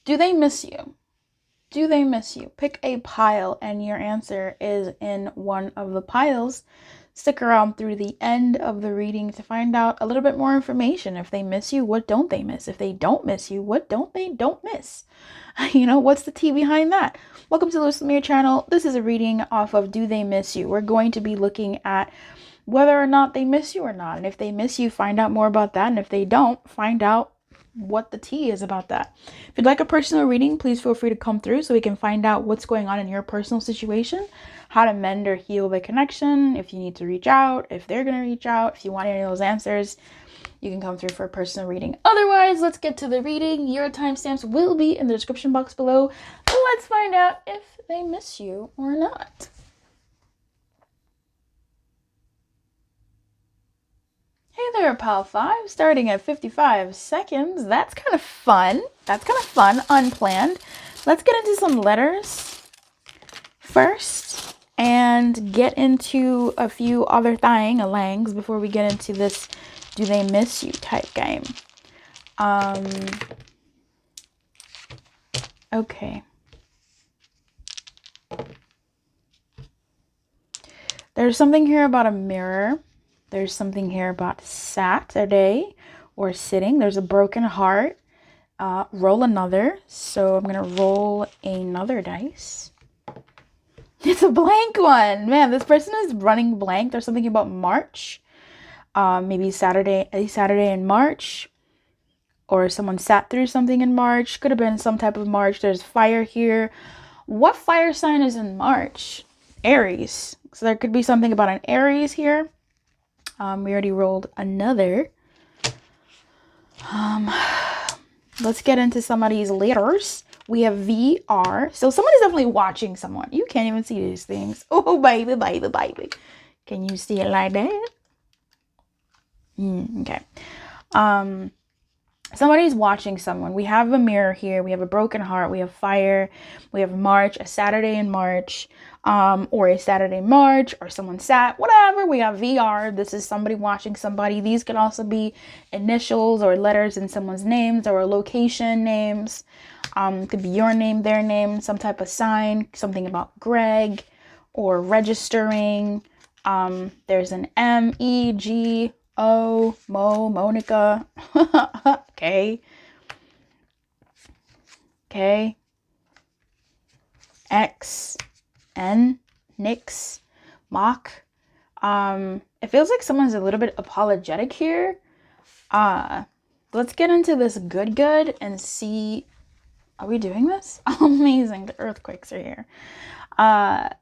Do they miss you? Do they miss you? Pick a pile and your answer is in one of the piles. Stick around through the end of the reading to find out a little bit more information. If they miss you, what don't they miss? If they don't miss you, what don't miss? What's the tea behind that? Welcome to the Lumiere channel. This is a reading off of Do They Miss You? We're going to be looking at whether or not they miss you or not. And if they miss you, find out more about that. And if they don't, find out what the tea is about that. If you'd like a personal reading, please feel free to come through so we can find out what's going on in your personal situation, how to mend or heal the connection, if you need to reach out, if they're going to reach out, if you want any of those answers, you can come through for a personal reading. Otherwise, let's get to the reading. Your timestamps will be in the description box below. Let's find out if they miss you or not. Hey there, Pal 5, starting at 55 seconds. That's kind of fun. Unplanned. Let's get into some letters first and get into a few other alangs before we get into this do they miss you type game. Okay. There's something here about a mirror. There's something here about Saturday or sitting. There's a broken heart. Roll another. So I'm going to roll another dice. It's a blank one. Man, this person is running blank. There's something about March. Maybe a Saturday in March. Or someone sat through something in March. Could have been some type of March. There's fire here. What fire sign is in March? Aries. So there could be something about an Aries here. We already rolled another. Let's get into somebody's letters. We have VR. So someone is definitely watching someone. You can't even see these things. Oh, baby, baby, baby. Can you see it like that? Okay. Somebody's watching someone. We have a mirror here. We have a broken heart. We have fire. We have March, a Saturday in March, or a Saturday March, or someone sat, whatever. We have VR. This is somebody watching somebody. These can also be initials or letters in someone's names or location names. Could be your name, their name, some type of sign, something about Greg or registering. There's an M-E-G. Oh, Monica. Okay. X, N, Nix, Mock. It feels like someone's a little bit apologetic here. Let's get into this good and see. Are we doing this? Amazing. The earthquakes are here.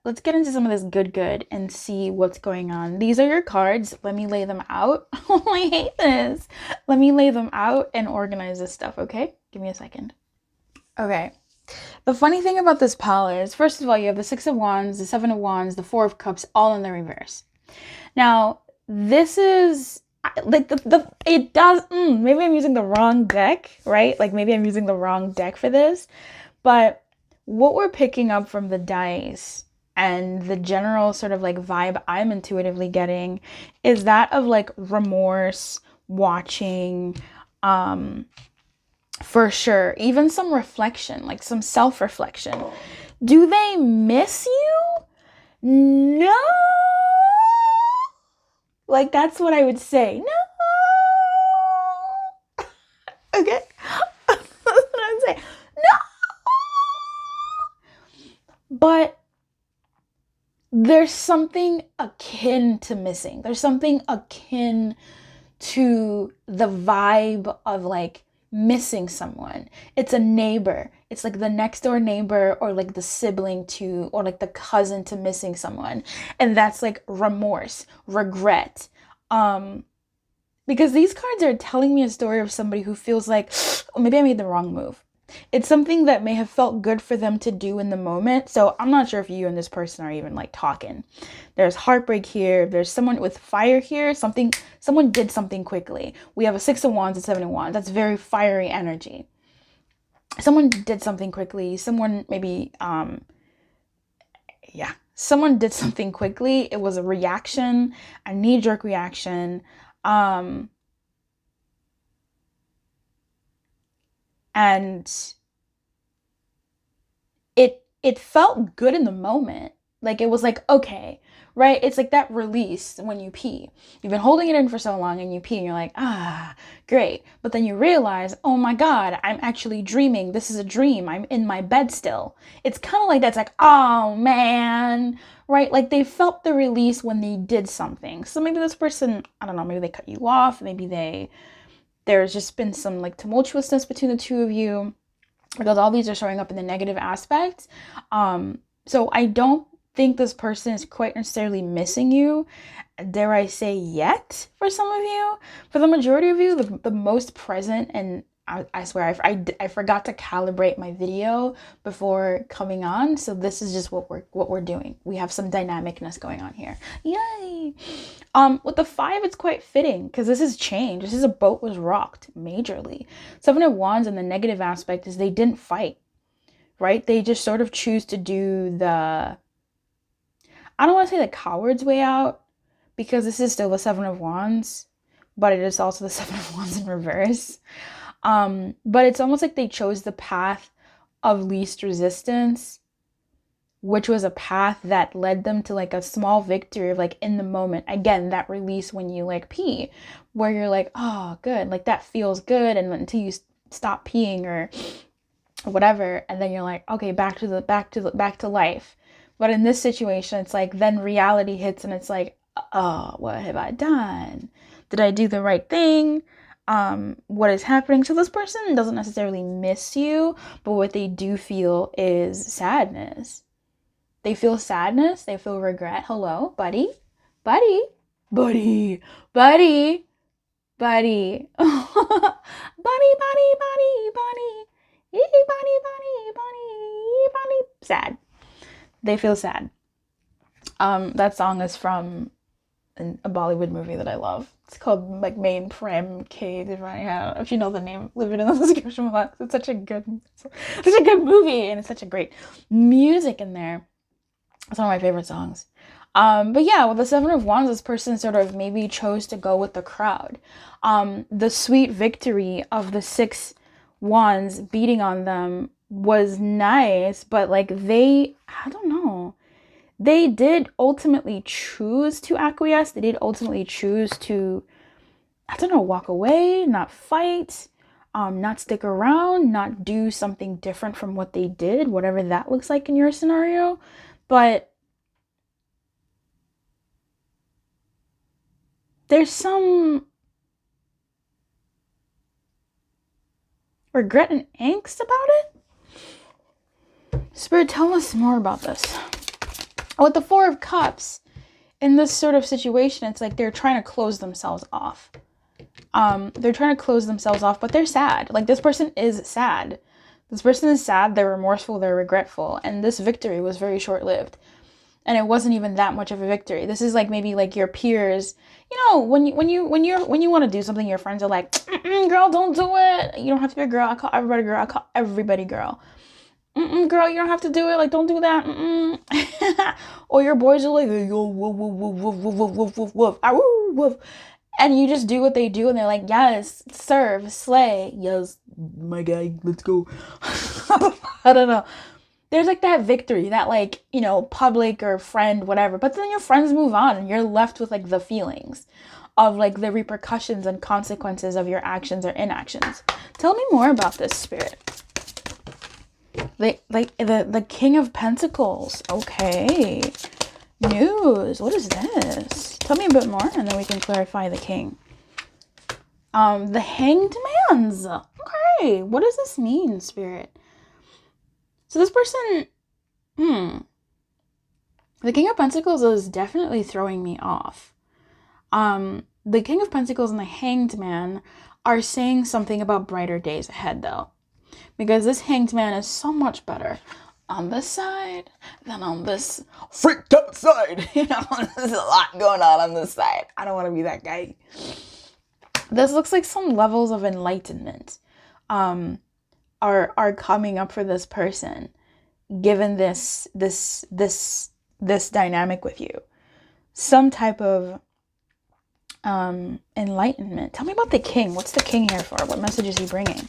Let's get into some of this good and see what's going on. These are your cards. Let me lay them out. Oh, I hate this. Let me lay them out and organize this stuff, okay? Give me a second. Okay. The funny thing about this pile is, first of all, you have the 6 of Wands, the 7 of Wands, the 4 of Cups, all in the reverse. Now, this is like it does, maybe I'm using the wrong deck, right? Like maybe I'm using the wrong deck for this, but what we're picking up from the dice and the general sort of like vibe I'm intuitively getting is that of like remorse, watching, for sure, even some reflection, like some self-reflection. Do they miss you? No. Like that's what I would say. No. Okay. That's what I would say. No. But there's something akin to missing. There's something akin to the vibe of like missing someone. It's a neighbor. It's like the next door neighbor or like the sibling to or like the cousin to missing someone. And that's like remorse, regret. Because these cards are telling me a story of somebody who feels like, oh, maybe I made the wrong move. It's something that may have felt good for them to do in the moment. So I'm not sure if you and this person are even like talking. There's heartbreak here. There's someone with fire here. Someone did something quickly. We have a 6 of Wands and 7 of Wands. That's very fiery energy. Someone did something quickly. Someone maybe, someone did something quickly. It was a reaction, a knee-jerk reaction. And it felt good in the moment. Like, it was like, okay, right? It's like that release when you pee. You've been holding it in for so long and you pee and you're like, ah, great. But then you realize, oh my God, I'm actually dreaming. This is a dream. I'm in my bed still. It's kind of like that's like, oh man, right? Like, they felt the release when they did something. So maybe this person, I don't know, maybe they cut you off. Maybe there's just been some like tumultuousness between the two of you, because all these are showing up in the negative aspects. So I don't think this person is quite necessarily missing you, dare I say, yet. For some of you, for the majority of you, the most present, and I swear I forgot to calibrate my video before coming on, so this is just what we're doing. We have some dynamicness going on here. Yay! With the 5, it's quite fitting because this is change. This is a boat was rocked majorly. 7 of Wands, and the negative aspect is they didn't fight, right? They just sort of choose to do the, I don't want to say the coward's way out, because this is still the 7 of Wands, but it is also the 7 of Wands in reverse. But it's almost like they chose the path of least resistance, which was a path that led them to like a small victory of like in the moment. Again, that release when you like pee, where you're like, oh, good, like that feels good, and until you stop peeing or whatever, and then you're like, okay, back to life. But in this situation, it's like then reality hits and it's like, oh, what have I done? Did I do the right thing? What is happening? So this person doesn't necessarily miss you, but what they do feel is sadness. They feel sadness. They feel regret. Hello, buddy, buddy, buddy, buddy, buddy, buddy, buddy, buddy, buddy, buddy, buddy, buddy, buddy. Sad. They feel sad. That song is from a Bollywood movie that I love. It's called like Main Prem K. If you know the name, leave it in the description box. It's such a good movie, and it's such a great music in there. It's one of my favorite songs. But yeah, with the 7 of Wands, this person sort of maybe chose to go with the crowd. The sweet victory of the 6 Wands beating on them was nice, but like I don't know. They did ultimately choose to acquiesce. They did ultimately choose to, I don't know, walk away, not fight, not stick around, not do something different from what they did, whatever that looks like in your scenario. But there's some regret and angst about it. Spirit, tell us more about this. With the 4 of Cups, in this sort of situation, it's like they're trying to close themselves off. They're trying to close themselves off, but they're sad. Like, this person is sad. This person is sad, they're remorseful, they're regretful, and this victory was very short-lived. And it wasn't even that much of a victory. This is like maybe like your peers, you know, when you want to do something, your friends are like, girl, don't do it. You don't have to be a girl. I call everybody girl. I call everybody girl. Girl, you don't have to do it. Like, don't do that. Or your boys are like, yo, woof, woof, woof, woof, woof, woof, woof, woof, woof, woof. And you just do what they do, and they're like, yes, serve, slay, yes, my guy, let's go. I don't know. There's like that victory, that like, you know, public or friend, whatever. But then your friends move on, and you're left with like the feelings of like the repercussions and consequences of your actions or inactions. Tell me more about this, Spirit. The King of Pentacles. Okay. News. What is this? Tell me a bit more, and then we can clarify the King. The Hanged Man's. Okay. What does this mean, Spirit? So this person, the King of Pentacles is definitely throwing me off. The King of Pentacles and the Hanged Man are saying something about brighter days ahead, though. Because this Hanged Man is so much better on this side than on this freaked out side. You know, there's a lot going on this side. I don't want to be that guy. This looks like some levels of enlightenment are coming up for this person, given this dynamic with you. Some type of enlightenment. Tell me about the King. What's the King here for? What message is he bringing?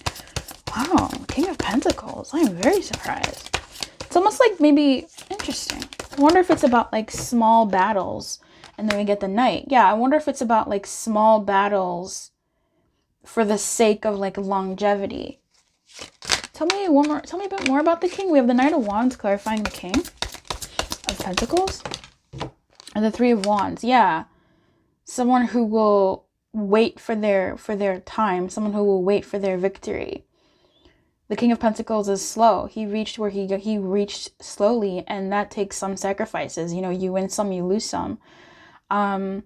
Wow, King of Pentacles. I am very surprised. It's almost like maybe, interesting. I wonder if it's about like small battles, and then we get the Knight. Yeah, I wonder if it's about like small battles for the sake of like longevity. Tell me a bit more about the King. We have the Knight of Wands clarifying the King of Pentacles. And the Three of Wands. Yeah. Someone who will wait for their time, someone who will wait for their victory. The King of Pentacles is slow. He reached where he reached slowly, and that takes some sacrifices. You know, you win some, you lose some. The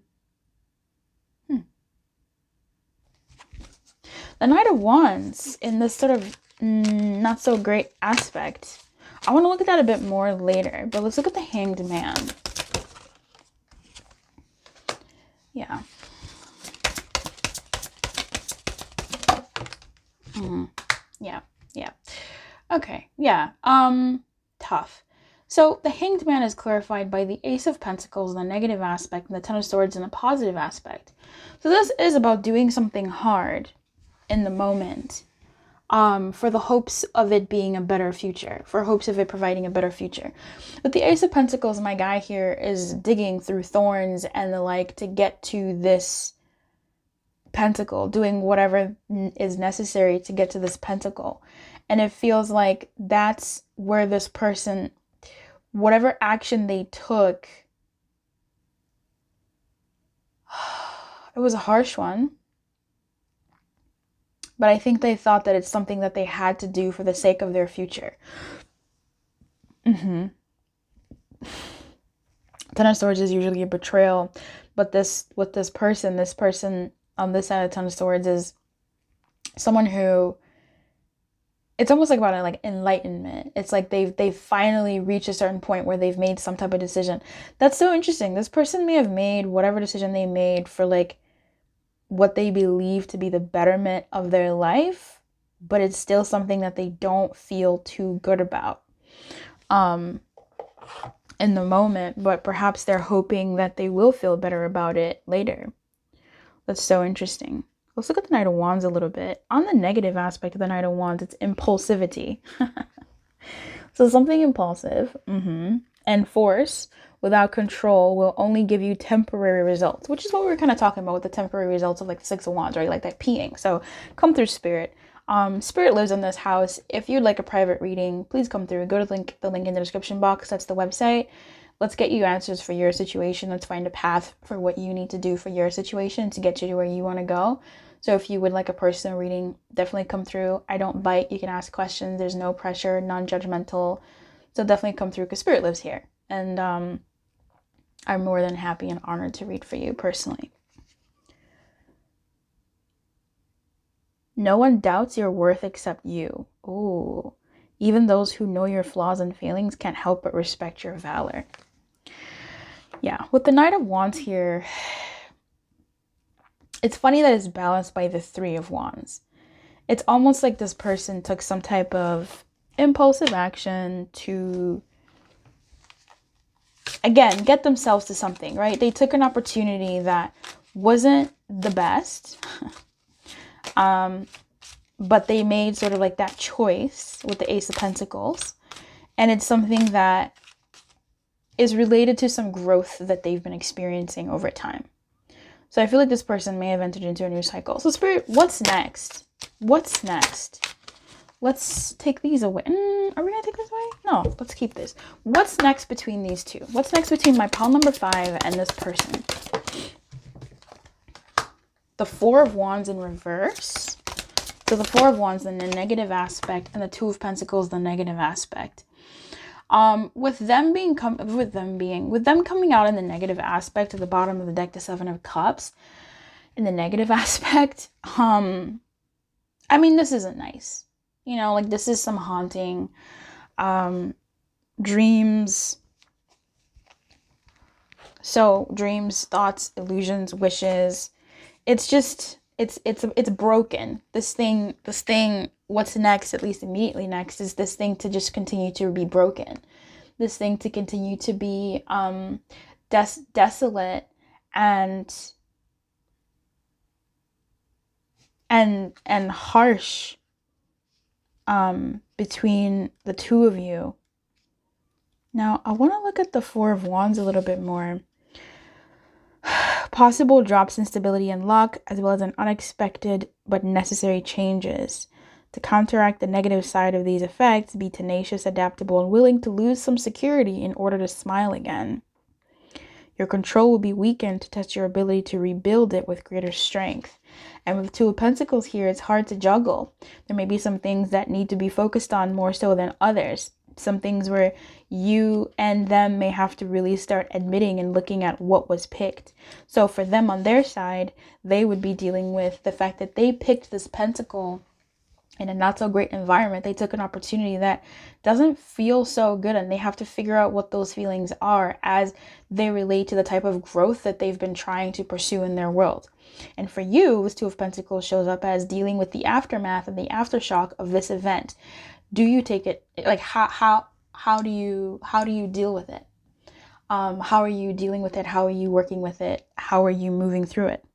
Knight of Wands in this sort of not so great aspect. I want to look at that a bit more later, but let's look at the Hanged Man. Yeah. Yeah. Yeah. Okay. Yeah. Tough. So the Hanged Man is clarified by the Ace of Pentacles in the negative aspect and the Ten of Swords in a positive aspect. So this is about doing something hard in the moment, for the hopes of it being a better future, for hopes of it providing a better future. But the Ace of Pentacles, my guy here, is digging through thorns and the like to get to this pentacle, doing whatever is necessary to get to this pentacle. And it feels like that's where this person, whatever action they took, it was a harsh one. But I think they thought that it's something that they had to do for the sake of their future. Ten of Swords is usually a betrayal. But this person on this side of Ten of Swords is someone who, it's almost like about like enlightenment. It's like they've finally reached a certain point where they've made some type of decision. That's so interesting. This person may have made whatever decision they made for like what they believe to be the betterment of their life, but it's still something that they don't feel too good about in the moment, but perhaps they're hoping that they will feel better about it later. That's so interesting. Let's look at the Knight of Wands a little bit. On the negative aspect of the Knight of Wands, it's impulsivity. So something impulsive and force without control will only give you temporary results, which is what we were kind of talking about with the temporary results of like the Six of Wands, right? Like that peeing. So come through, Spirit. Spirit lives in this house. If you'd like a private reading, please come through. Go to the link in the description box. That's the website. Let's get you answers for your situation. Let's find a path for what you need to do for your situation to get you to where you want to go. So if you would like a personal reading, definitely come through. I don't bite. You can ask questions. There's no pressure, non-judgmental. So definitely come through because Spirit lives here. And I'm more than happy and honored to read for you personally. No one doubts your worth except you. Ooh. Even those who know your flaws and failings can't help but respect your valor. Yeah, with the Knight of Wands here, it's funny that it's balanced by the Three of Wands. It's almost like this person took some type of impulsive action to, again, get themselves to something, right? They took an opportunity that wasn't the best, but they made sort of like that choice with the Ace of Pentacles. And it's something that is related to some growth that they've been experiencing over time. So I feel like this person may have entered into a new cycle. So Spirit, what's next? What's next? Let's take these away. Are we going to take this away? No, let's keep this. What's next between these two? What's next between my pile number 5 and this person? The Four of Wands in reverse. So the Four of Wands in the negative aspect and the Two of Pentacles, the negative aspect. With them coming out in the negative aspect at the bottom of the deck, the Seven of Cups, in the negative aspect, I mean, this isn't nice. You know, like this is some haunting, dreams. So dreams, thoughts, illusions, wishes. It's just, it's broken. This thing, what's next, at least immediately next, is this thing to just continue to be broken. This thing to continue to be desolate and harsh between the two of you. Now, I want to look at the Four of Wands a little bit more. Possible drops in stability and luck, as well as an unexpected but necessary changes. To counteract the negative side of these effects, be tenacious, adaptable, and willing to lose some security in order to smile again. Your control will be weakened to test your ability to rebuild it with greater strength. And with Two of Pentacles here, it's hard to juggle. There may be some things that need to be focused on more so than others. Some things where you and them may have to really start admitting and looking at what was picked. So for them on their side, they would be dealing with the fact that they picked this pentacle in a not so great environment. They took an opportunity that doesn't feel so good, and they have to figure out what those feelings are as they relate to the type of growth that they've been trying to pursue in their world. And for you, this Two of Pentacles shows up as dealing with the aftermath and the aftershock of this event. Do you take it, like, how do you deal with it? How are you dealing with it? How are you working with it? How are you moving through it?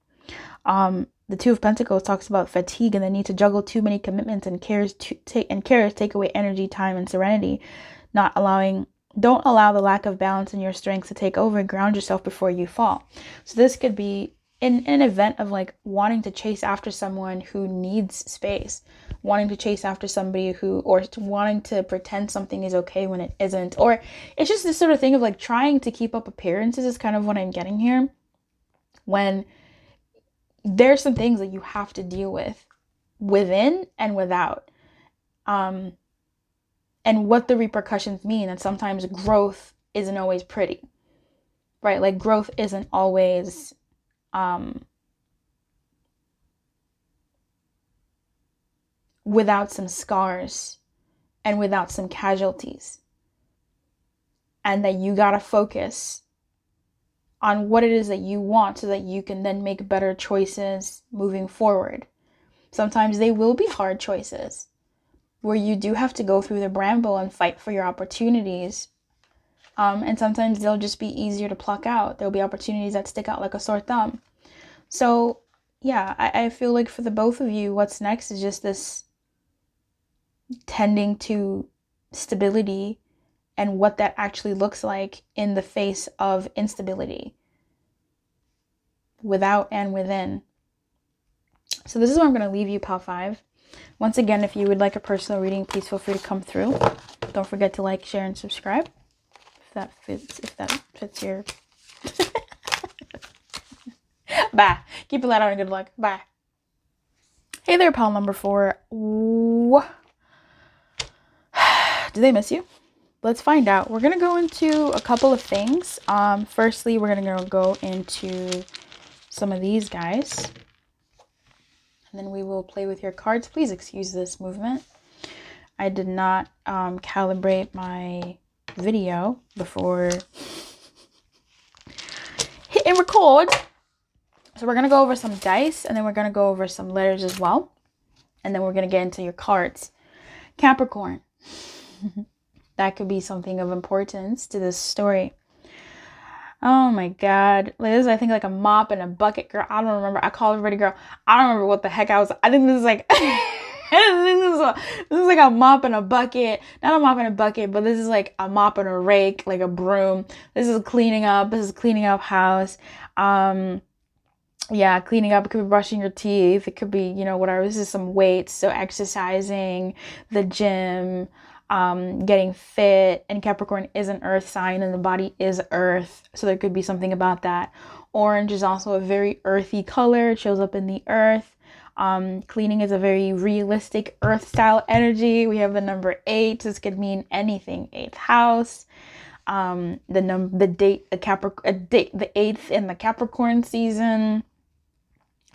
The Two of Pentacles talks about fatigue and the need to juggle too many commitments and cares take away energy, time, and serenity. Don't allow the lack of balance in your strengths to take over. Ground yourself before you fall. So this could be an event of like wanting to chase after someone who needs space, wanting to chase after somebody or wanting to pretend something is okay when it isn't, or it's just this sort of thing of like trying to keep up appearances is kind of what I'm getting here, when there's some things that you have to deal with within and without, and what the repercussions mean. And sometimes growth isn't always pretty, right? Like growth isn't always without some scars and without some casualties, and that you gotta focus on what it is that you want so that you can then make better choices moving forward. Sometimes they will be hard choices where you do have to go through the bramble and fight for your opportunities. And sometimes they'll just be easier to pluck out. There'll be opportunities that stick out like a sore thumb. So yeah, I feel like for the both of you, what's next is just this tending to stability and what that actually looks like in the face of instability, without and within. So this is where I'm going to leave you, Pal 5. Once again, if you would like a personal reading, please feel free to come through. Don't forget to like, share, and subscribe if that fits your... Bye. Keep it light on and good luck. Bye. Hey there, pal number 4. Do they miss you? Let's find out. We're going to go into a couple of things. Firstly, we're going to go into some of these guys. And then we will play with your cards. Please excuse this movement. I did not calibrate my video before hitting record. So we're going to go over some dice, and then we're going to go over some letters as well. And then we're going to get into your cards. Capricorn. That could be something of importance to this story. Oh my God. This is, I think, like a mop and a bucket, girl. I don't remember. I call everybody girl. I don't remember what the heck I was. I think this is like, this is like a mop and a bucket. Not a mop and a bucket, but this is like a mop and a rake, like a broom. This is cleaning up. This is cleaning up house. Yeah, cleaning up. It could be brushing your teeth. It could be, you know, whatever. This is some weights. So exercising, the gym, getting fit. And Capricorn is an earth sign, and the body is earth. So there could be something about that. Orange is also a very earthy color. It shows up in the earth. Cleaning is a very realistic earth style energy. We have the number 8. This could mean anything. 8th house. The 8th in the Capricorn season.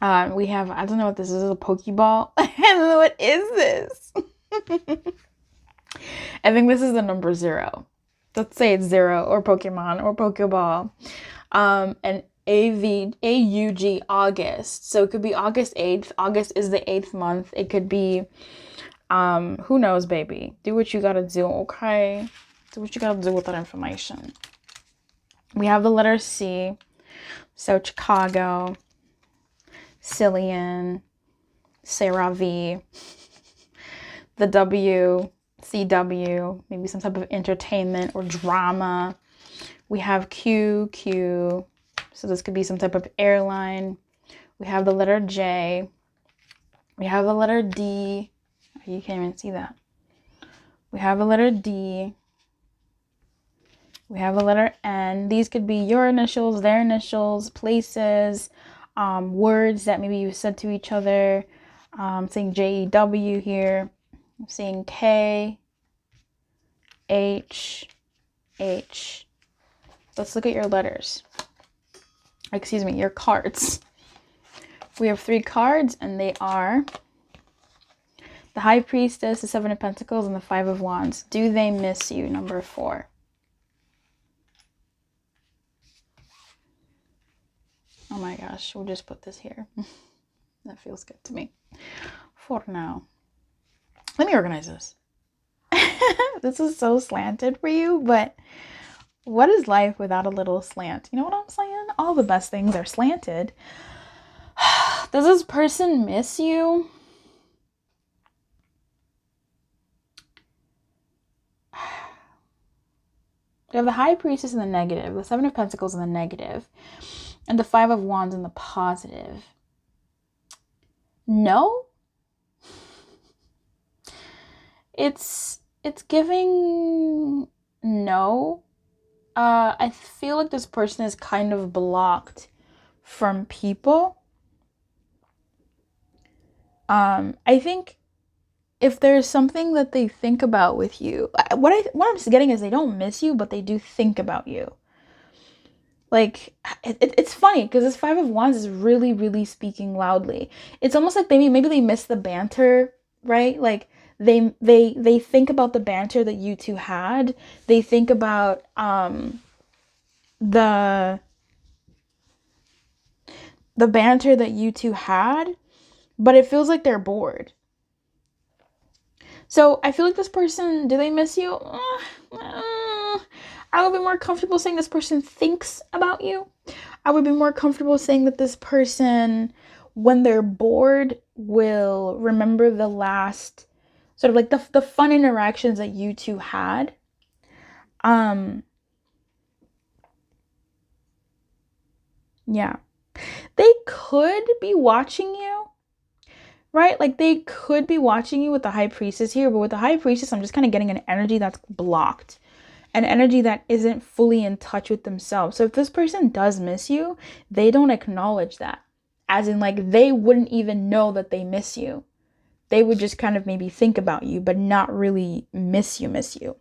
We have, I don't know what this is, a Pokeball. I don't know, what is this? I think this is the number 0. Let's say it's 0, or Pokemon, or Pokeball. And AUG, August. So it could be August 8th. August is the 8th month. It could be, who knows, baby. Do what you gotta do, okay? Do what you gotta do with that information. We have the letter C. So Chicago, Cillian, Sarah V. The W, CW, maybe some type of entertainment or drama. We have Q. So this could be some type of airline. We have the letter J. We have the letter D. You can't even see that. We have a letter D. We have a letter N. These could be your initials, their initials, places, words that maybe you said to each other. I'm saying JEW here. I'm saying K, H, H. Let's look at your letters. Excuse me, your cards. We have 3 cards, and they are the High Priestess, the 7 of Pentacles, and the 5 of Wands. Do they miss you? Number 4. Oh my gosh, we'll just put this here. That feels good to me. For now. Let me organize this. This is so slanted for you, but what is life without a little slant? You know what I'm saying? All the best things are slanted. Does this person miss you? We have the High Priestess in the negative, the 7 of Pentacles in the negative, and the 5 of Wands in the positive. No? It's giving no. I feel like this person is kind of blocked from people. I think if there's something that they think about with you, what I'm just getting is they don't miss you, but they do think about you. Like, it's funny because this 5 of Wands is really, really speaking loudly. It's almost like maybe they miss the banter, right? Like they think about the banter that you two had. They think about the banter that you two had, but it feels like they're bored. So I feel like this person, do they miss you? I would be more comfortable saying this person thinks about you. I would be more comfortable saying that this person, when they're bored, will remember the last sort of like the fun interactions that you two had. Yeah. They could be watching you, right? Like they could be watching you with the High Priestess here, but with the High Priestess, I'm just kind of getting an energy that's blocked. An energy that isn't fully in touch with themselves. So if this person does miss you, they don't acknowledge that. As in, like, they wouldn't even know that they miss you. They would just kind of maybe think about you, but not really miss you.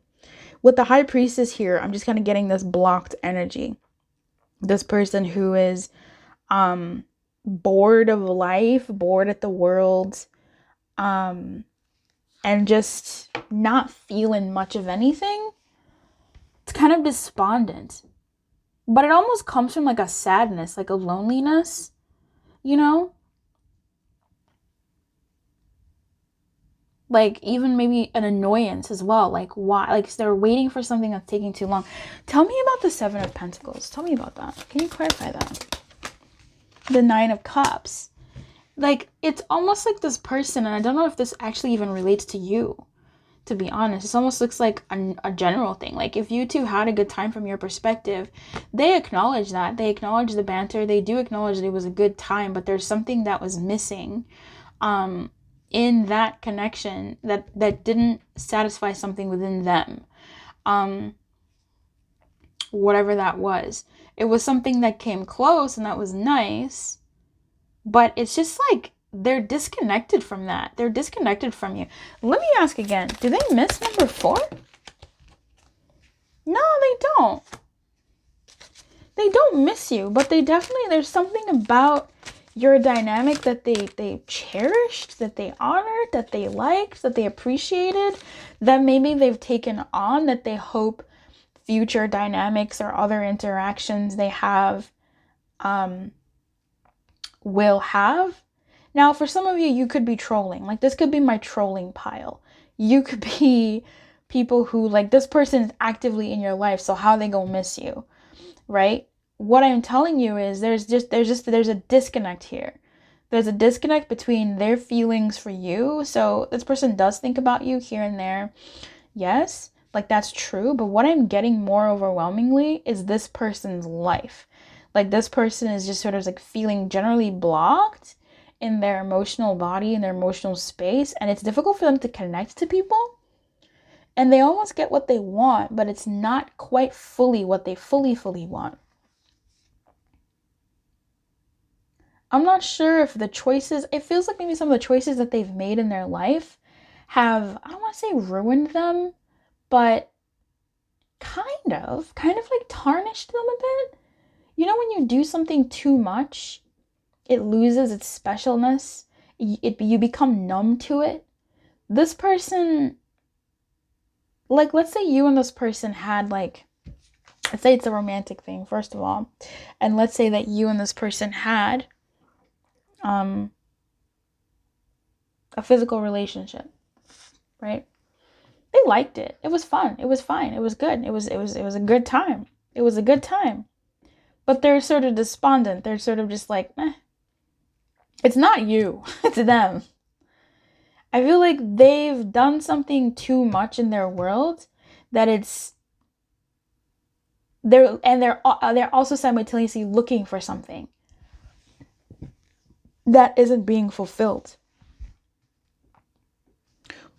With the High Priestess here, I'm just kind of getting this blocked energy. This person who is bored of life, bored at the world, and just not feeling much of anything. It's kind of despondent, but it almost comes from like a sadness, like a loneliness, you know? Like even maybe an annoyance as well. Like why? Like they're waiting for something that's taking too long. Tell me about the 7 of Pentacles. Tell me about that. Can you clarify that? The 9 of Cups. Like it's almost like this person, and I don't know if this actually even relates to you. To be honest, it almost looks like a general thing. Like if you two had a good time from your perspective, they acknowledge that. They acknowledge the banter. They do acknowledge that it was a good time, but there's something that was missing in that connection that didn't satisfy something within them. Whatever that was. It was something that came close and that was nice, but it's just like they're disconnected from that. They're disconnected from you. Let me ask again. Do they miss number 4? No, they don't. They don't miss you, but they definitely, there's something about your dynamic that they cherished, that they honored, that they liked, that they appreciated, that maybe they've taken on, that they hope future dynamics or other interactions they have will have. Now, for some of you, you could be trolling. Like, this could be my trolling pile. You could be people who, like, this person is actively in your life, so how they gonna miss you, right? What I'm telling you is there's a disconnect here. There's a disconnect between their feelings for you. So this person does think about you here and there. Yes, like that's true. But what I'm getting more overwhelmingly is this person's life. Like this person is just sort of like feeling generally blocked in their emotional body, in their emotional space. And it's difficult for them to connect to people. And they almost get what they want, but it's not quite fully what they fully want. I'm not sure if the choices, it feels like maybe some of the choices that they've made in their life have, I don't want to say ruined them, but kind of like tarnished them a bit. You know, when you do something too much, it loses its specialness. You become numb to it. This person, like, let's say you and this person had, like, let's say it's a romantic thing, first of all. And let's say that you and this person had a physical relationship, right? They liked it. It was fun. It was fine. It was good. It was a good time. It was a good time. But they're sort of despondent. They're sort of just like, it's not you. It's them. I feel like they've done something too much in their world that they're also simultaneously looking for something that isn't being fulfilled.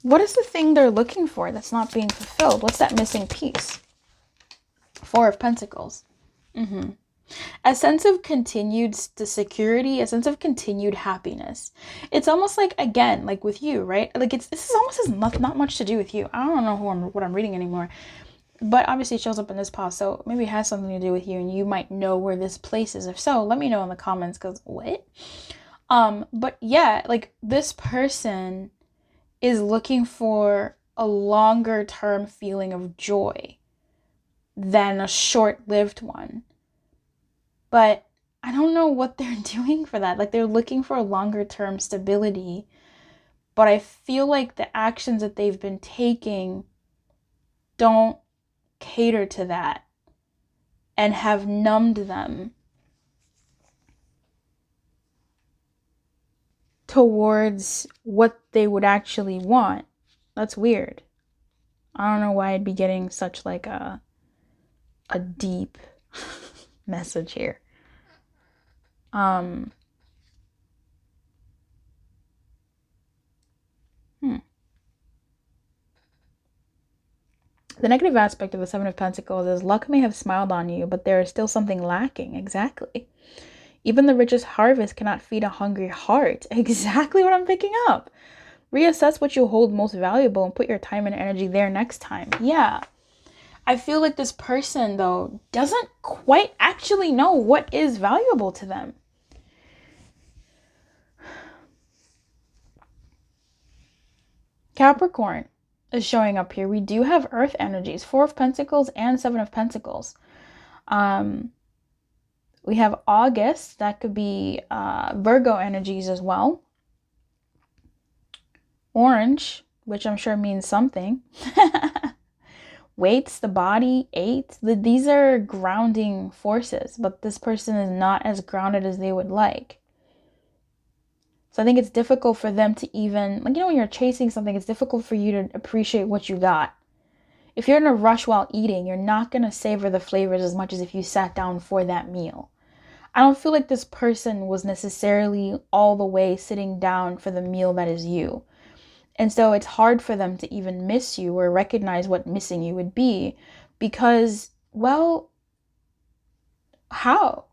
What is the thing they're looking for that's not being fulfilled? What's that missing piece? 4 of Pentacles. A sense of continued security, a sense of continued happiness. It's almost like, again, like with you, right? Like this is almost has not much to do with you. I don't know what I'm reading anymore. But obviously it shows up in this pause, so maybe it has something to do with you and you might know where this place is. If so, let me know in the comments, because what? But yeah, like this person is looking for a longer term feeling of joy than a short-lived one. But I don't know what they're doing for that. Like they're looking for a longer term stability, but I feel like the actions that they've been taking don't cater to that and have numbed them towards what they would actually want. That's weird. I don't know why I'd be getting such like a deep message here. The negative aspect of the 7 of Pentacles is luck may have smiled on you, but there is still something lacking. Exactly. Even the richest harvest cannot feed a hungry heart. Exactly what I'm picking up. Reassess what you hold most valuable and put your time and energy there next time. Yeah. I feel like this person, though, doesn't quite actually know what is valuable to them. Capricorn is showing up here. We do have earth energies, 4 of Pentacles and 7 of Pentacles. We have August. That could be Virgo energies as well. Orange, which I'm sure means something. Weights, the body, 8. These are grounding forces, but this person is not as grounded as they would like. So I think it's difficult for them to even, like, you know, when you're chasing something, it's difficult for you to appreciate what you got. If you're in a rush while eating, you're not going to savor the flavors as much as if you sat down for that meal. I don't feel like this person was necessarily all the way sitting down for the meal that is you. And so it's hard for them to even miss you or recognize what missing you would be because, well, how?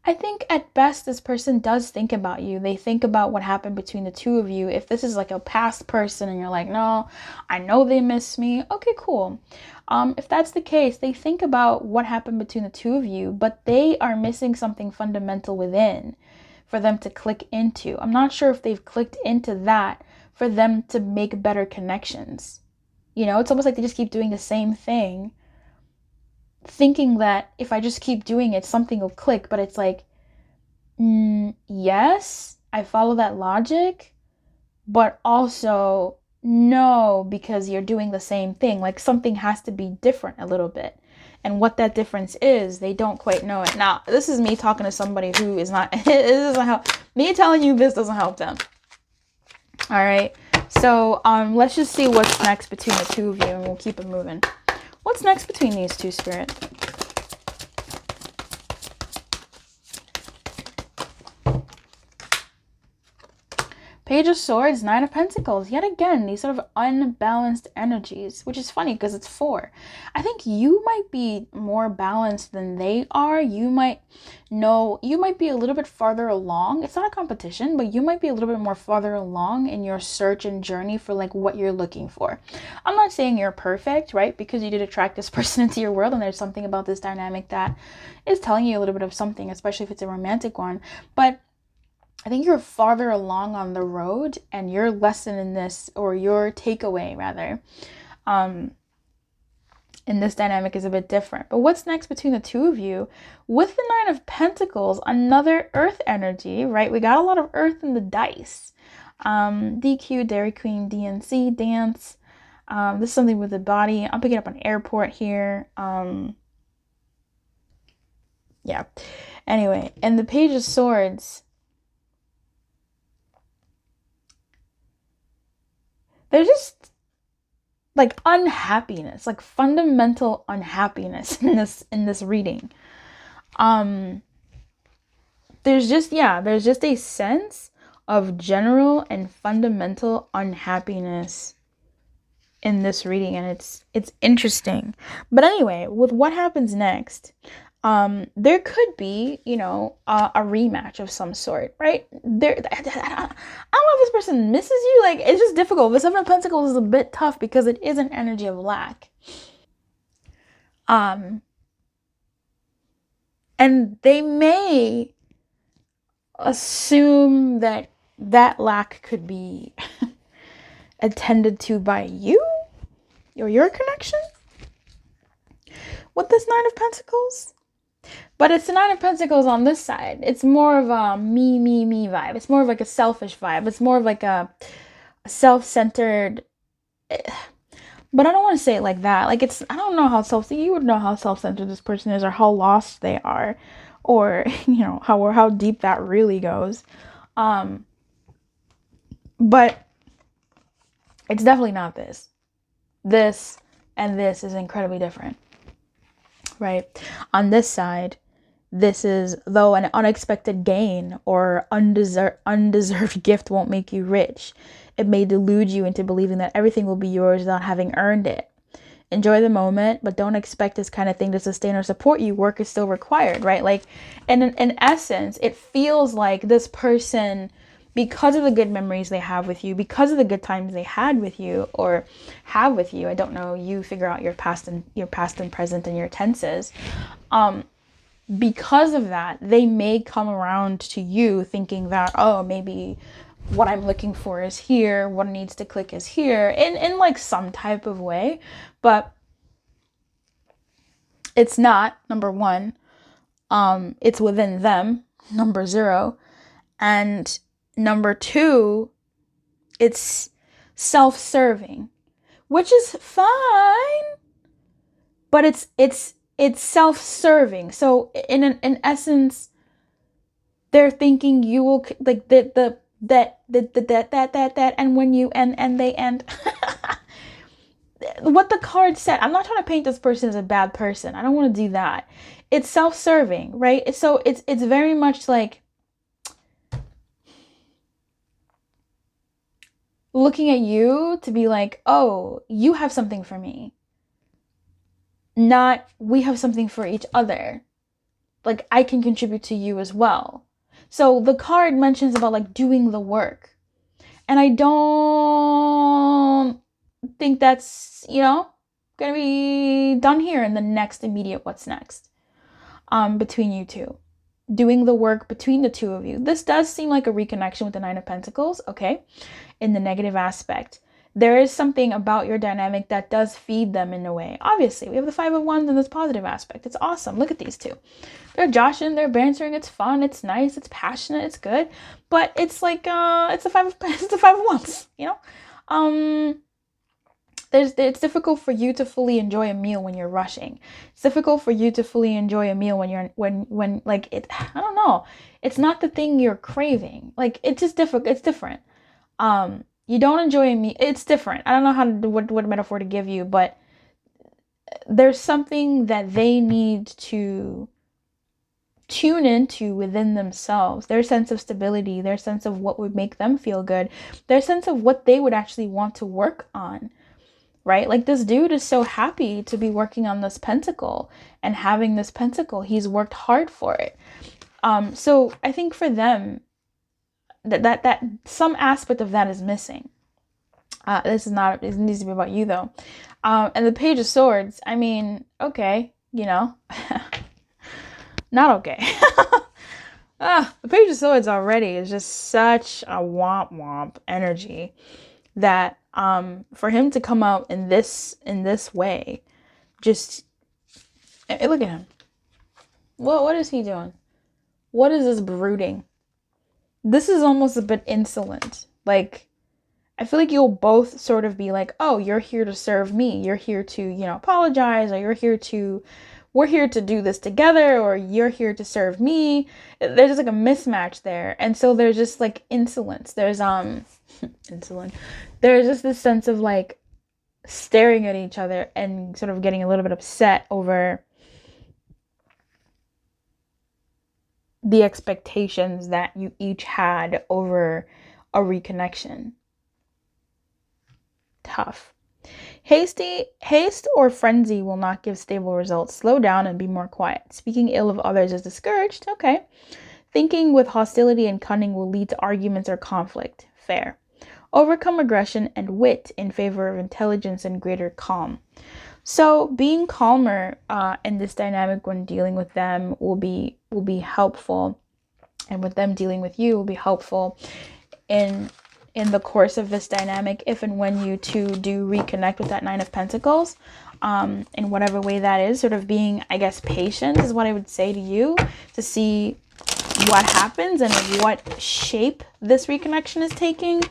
I think at best this person does think about you. They think about what happened between the two of you. If this is like a past person and you're like, no, I know they miss me. Okay, cool. If that's the case, they think about what happened between the two of you, but they are missing something fundamental within for them to click into. I'm not sure if they've clicked into that for them to make better connections. You know, it's almost like they just keep doing the same thing, thinking that if I just keep doing it, something will click. But it's like, yes, I follow that logic, but also no, because you're doing the same thing. Like something has to be different a little bit. And what that difference is, they don't quite know it. Now, this is me talking to somebody who is not, it doesn't help. Me telling you this doesn't help them. All right. So let's just see what's next between the two of you, and we'll keep it moving. What's next between these two, Spirit? Page of Swords, Nine of Pentacles. Yet again, these sort of unbalanced energies, which is funny because it's 4. I think you might be more balanced than they are. You might be a little bit farther along. It's not a competition, but you might be a little bit more farther along in your search and journey for like what you're looking for. I'm not saying you're perfect, right? Because you did attract this person into your world, and there's something about this dynamic that is telling you a little bit of something, especially if it's a romantic one. But I think you're farther along on the road, and your lesson in this, or your takeaway rather, in this dynamic is a bit different. But what's next between the two of you? With the Nine of Pentacles, another earth energy, right? We got a lot of earth in the dice. DQ, Dairy Queen, DNC, dance. This is something with the body. I'm picking up an airport here. Yeah. Anyway, and the Page of Swords, there's just like unhappiness, like fundamental unhappiness in this reading. There's just a sense of general and fundamental unhappiness in this reading, and it's interesting. But anyway, with what happens next, there could be, a rematch of some sort, right? I don't know if this person misses you. Like, it's just difficult. The Seven of Pentacles is a bit tough because it is an energy of lack. And they may assume that lack could be attended to by you or your connection with this Nine of Pentacles. But it's the Nine of Pentacles on this side. It's more of a me vibe. It's more of like a selfish vibe. It's more of like a self-centered. But I don't want to say it like that. Like, I don't know how you would know how self-centered this person is, or how lost they are, or how deep that really goes. But it's definitely not this. This and this is incredibly different, right? On this side, this is, though an unexpected gain or undeserved gift won't make you rich, it may delude you into believing that everything will be yours without having earned it. Enjoy the moment, but don't expect this kind of thing to sustain or support you. Work is still required, right? Like, in essence, it feels like this person, because of the good memories they have with you, because of the good times they had with you or have with you, I don't know, you figure out your past and present and your tenses. Because of that, they may come around to you thinking that, oh, maybe what I'm looking for is here, what needs to click is here, in like some type of way. But it's not, number one. It's within them, number 0. And number 2, it's self-serving, which is fine, but it's self-serving. So in essence, they're thinking you will like that and when you and they end. What the card said, I'm not trying to paint this person as a bad person. I don't want to do that. It's self-serving, right? So it's very much like looking at you to be like, oh, you have something for me. Not, we have something for each other. Like, I can contribute to you as well. So the card mentions about like doing the work. And I don't think that's, gonna be done here in the next immediate what's next between you two. Doing the work between the two of you. This does seem like a reconnection with the Nine of Pentacles, okay? In the negative aspect. There is something about your dynamic that does feed them in a way. Obviously, we have the Five of Wands in this positive aspect. It's awesome. Look at these two. They're joshing, they're bantering, it's fun, it's nice, it's passionate, it's good. But it's like, it's the Five of Wands, It's difficult for you to fully enjoy a meal when you're rushing. It's difficult for you to fully enjoy a meal when like it, I don't know. It's not the thing you're craving. Like, it's just difficult. It's different. you don't enjoy me. It's different. I don't know how to, what metaphor to give you, but there's something that they need to tune into within themselves, their sense of stability, their sense of what would make them feel good, their sense of what they would actually want to work on, right? Like this dude is so happy to be working on this pentacle and having this pentacle. He's worked hard for it. So I think for them, that some aspect of that is missing. This is not, it needs to be about you though. And the Page of Swords, I mean, okay, you know, not okay. The Page of Swords already is just such a womp womp energy that for him to come out in this way, just look at him. What is he doing? What is this brooding? This is almost a bit insolent. Like, I feel like you'll both sort of be like, oh, you're here to serve me. You're here to, you know, apologize, or we're here to do this together, or you're here to serve me. There's just like a mismatch there. And so there's just like insolence. There's insolent. There's just this sense of like staring at each other and sort of getting a little bit upset over the expectations that you each had over a reconnection. Tough. Haste or frenzy will not give stable results. Slow down and be more quiet. Speaking ill of others is discouraged. Okay. Thinking with hostility and cunning will lead to arguments or conflict. Fair. Overcome aggression and wit in favor of intelligence and greater calm. So being calmer in this dynamic when dealing with them will be helpful, and with them dealing with you will be helpful in the course of this dynamic, if and when you two do reconnect with that Nine of Pentacles, in whatever way that is. Sort of being, I guess, patient is what I would say to you, to see what happens and what shape this reconnection is taking,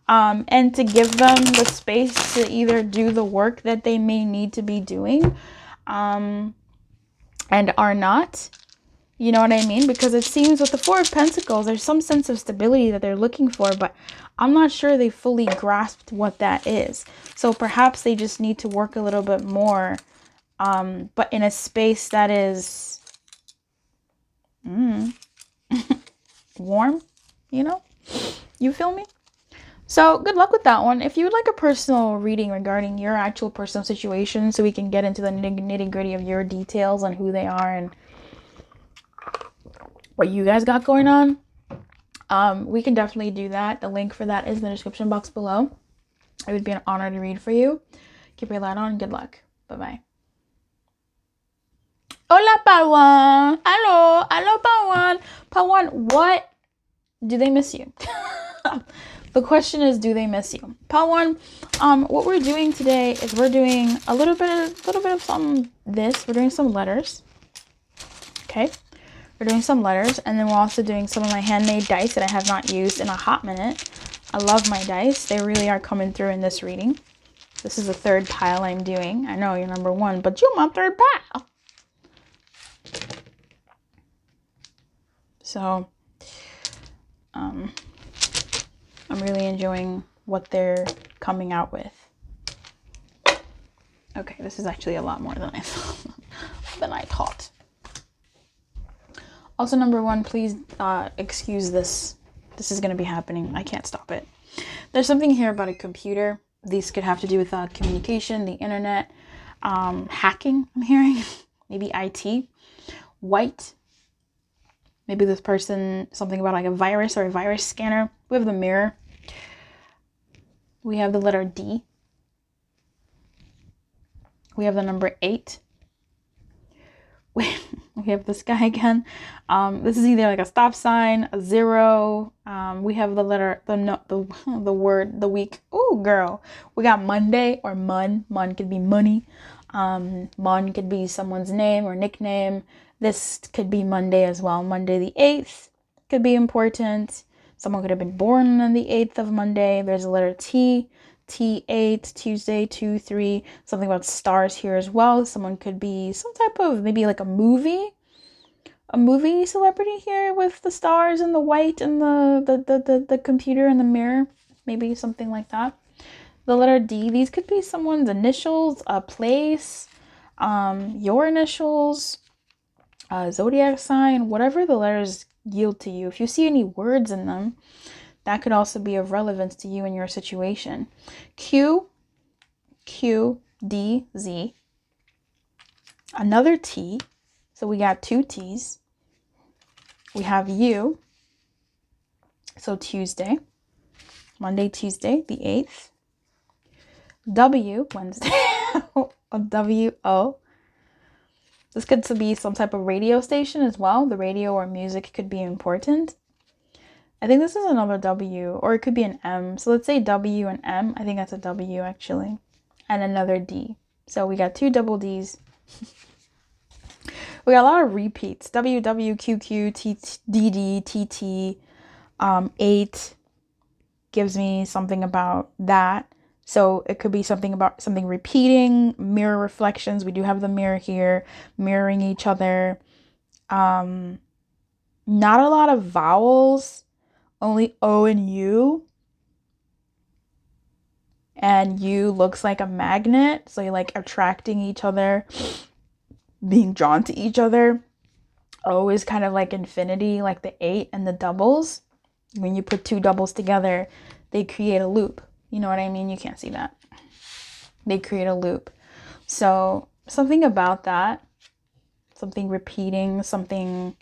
and to give them the space to either do the work that they may need to be doing, and are not. You know what I mean? Because it seems with the Four of Pentacles, there's some sense of stability that they're looking for, but I'm not sure they fully grasped what that is. So perhaps they just need to work a little bit more, but in a space that is warm, you know? You feel me? So good luck with that one. If you would like a personal reading regarding your actual personal situation, so we can get into the nitty gritty of your details on who they are and what you guys got going on, we can definitely do that. The link for that is in the description box below. It would be an honor to read for you. Keep your light on. Good luck. Bye-bye. Hola, Pawan. Hello, Pawan. Pawan, what? Do they miss you? The question is, do they miss you? Pawan, what we're doing today is we're doing a little bit of we're doing some letters. Okay. We're doing some letters, and then we're also doing some of my handmade dice that I have not used in a hot minute. I love my dice. They really are coming through in this reading. This is the third pile I'm doing. I know you're number one, but you're my third pile. So, I'm really enjoying what they're coming out with. Okay, this is actually a lot more than I thought. Also, number one, please excuse this. This is going to be happening. I can't stop it. There's something here about a computer. These could have to do with communication, the internet, hacking, I'm hearing. Maybe IT. White. Maybe this person, something about like a virus or a virus scanner. We have the mirror. We have the letter D. We have the number 8. We have this guy again. This is either like a stop sign, a 0. We have the letter, the word, the week. Oh, girl. We got Monday or Mun. Mun could be money. Mun could be someone's name or nickname. This could be Monday as well. Monday the 8th could be important. Someone could have been born on the 8th of Monday. There's a letter T. T8, Tuesday, 2-3, something about stars here as well. Someone could be some type of, maybe like a movie celebrity here with the stars and the white and the computer and the mirror. maybe something like that. The letter D, these could be someone's initials, a place, your initials, zodiac sign, whatever the letters yield to you. If you see any words in them, that could also be of relevance to you and your situation. Q, D, Z. Another T. So we got 2 T's. We have U. So Tuesday. Monday, Tuesday, the 8th. W, Wednesday. W-O. This could be some type of radio station as well. The radio or music could be important. I think this is another W, or it could be an M. So let's say W and M. I think that's a W actually. And another D. So we got 2 double Ds. We got a lot of repeats. W, W, Q, Q, T, D, D, T, T. 8 gives me something about that. So it could be something about something repeating, mirror reflections. We do have the mirror here, mirroring each other. Not a lot of vowels, only O and U. And U looks like a magnet. So you're like attracting each other, being drawn to each other. O is kind of like infinity, like the 8 and the doubles. When you put 2 doubles together, they create a loop. You know what I mean? You can't see that. They create a loop. So something about that, something repeating, something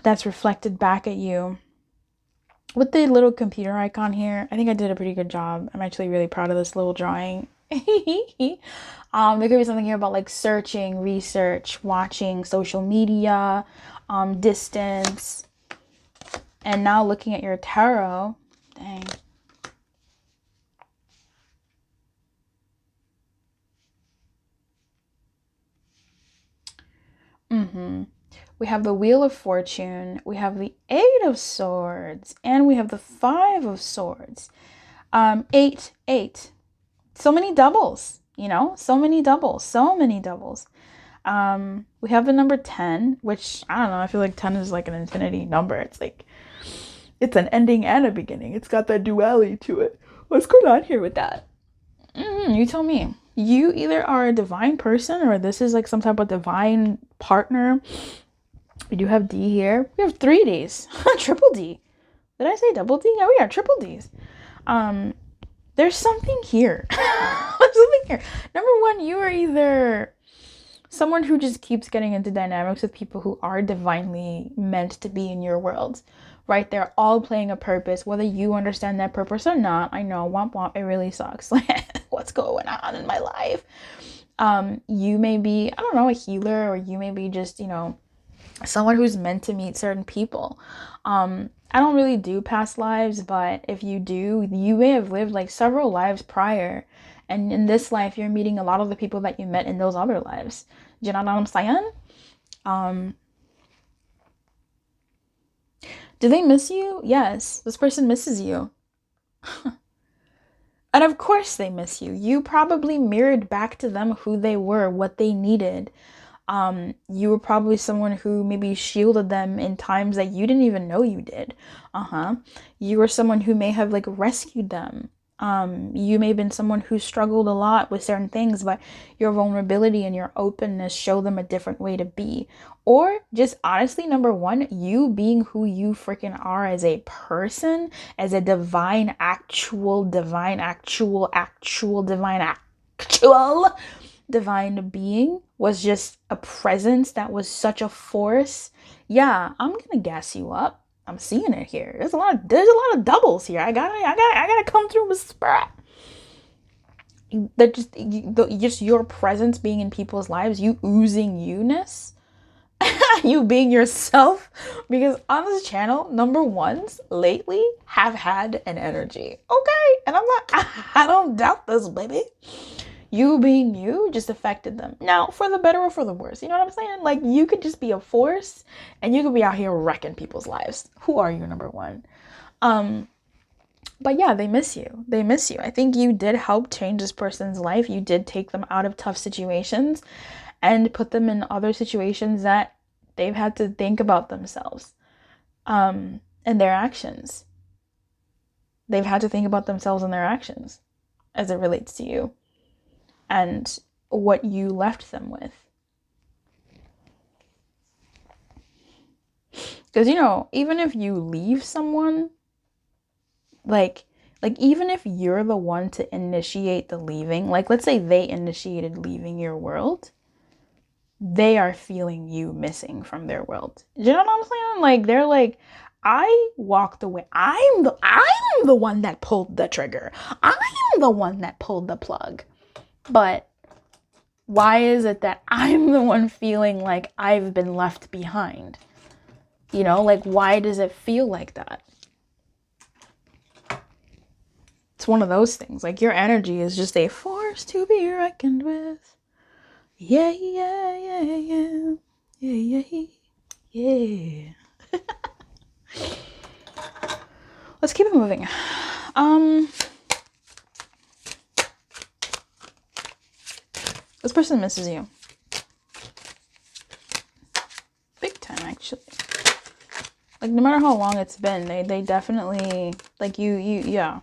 that's reflected back at you. With the little computer icon here, I think I did a pretty good job. I'm actually really proud of this little drawing. There could be something here about like searching, research, watching social media, distance. And now looking at your tarot, dang. We have the Wheel of Fortune, we have the 8 of Swords, and we have the 5 of Swords. 8, 8. So many doubles, you know? So many doubles. We have the number 10, which, I don't know, I feel like 10 is like an infinity number. It's like, it's an ending and a beginning. It's got that duality to it. What's going on here with that? You tell me. You either are a divine person or this is like some type of divine partner. We do have D here. We have 3 Ds. Triple D. Did I say double D? Yeah, we got triple Ds. There's something here. There's something here. Number 1, you are either someone who just keeps getting into dynamics with people who are divinely meant to be in your world. Right? They're all playing a purpose, whether you understand that purpose or not. I know, womp womp, it really sucks. What's going on in my life? You may be, I don't know, a healer, or you may be just, you know, someone who's meant to meet certain people. I don't really do past lives, but if you do, you may have lived like several lives prior. And in this life, you're meeting a lot of the people that you met in those other lives. Do you know what I'm saying? Do they miss you? Yes, this person misses you. And of course they miss you. You probably mirrored back to them who they were, what they needed. You were probably someone who maybe shielded them in times that you didn't even know you did. You were someone who may have like rescued them. You may have been someone who struggled a lot with certain things, but your vulnerability and your openness show them a different way to be. Or just honestly, number 1, you being who you freaking are as a person, as a divine being, was just a presence that was such a force. Yeah, I'm gonna gas you up. I'm seeing it here. There's a lot of doubles here. I gotta come through with spirit. That just your presence being in people's lives, you oozing you-ness, you being yourself. Because on this channel, number 1s lately have had an energy. Okay, and I don't doubt this, baby. You being you just affected them. Now, for the better or for the worse, you know what I'm saying? Like, you could just be a force and you could be out here wrecking people's lives. Who are you, number 1? But yeah, they miss you. They miss you. I think you did help change this person's life. You did take them out of tough situations and put them in other situations that they've had to think about themselves and their actions. they've had to think about themselves and their actions as it relates to you and what you left them with. Because, you know, even if you leave someone, like even if you're the one to initiate the leaving, like let's say they initiated leaving your world, they are feeling you missing from their world. Do you know what I'm saying? Like, they're like, I walked away. I'm the one that pulled the trigger. I'm the one that pulled the plug. But why is it that I'm the one feeling like I've been left behind? You know, like, why does it feel like that? It's one of those things. Like, your energy is just a force to be reckoned with. Yeah, yeah, yeah, yeah. Yeah, yeah, yeah. Let's keep it moving. This person misses you. Big time, actually. Like, no matter how long it's been, they definitely, like, yeah.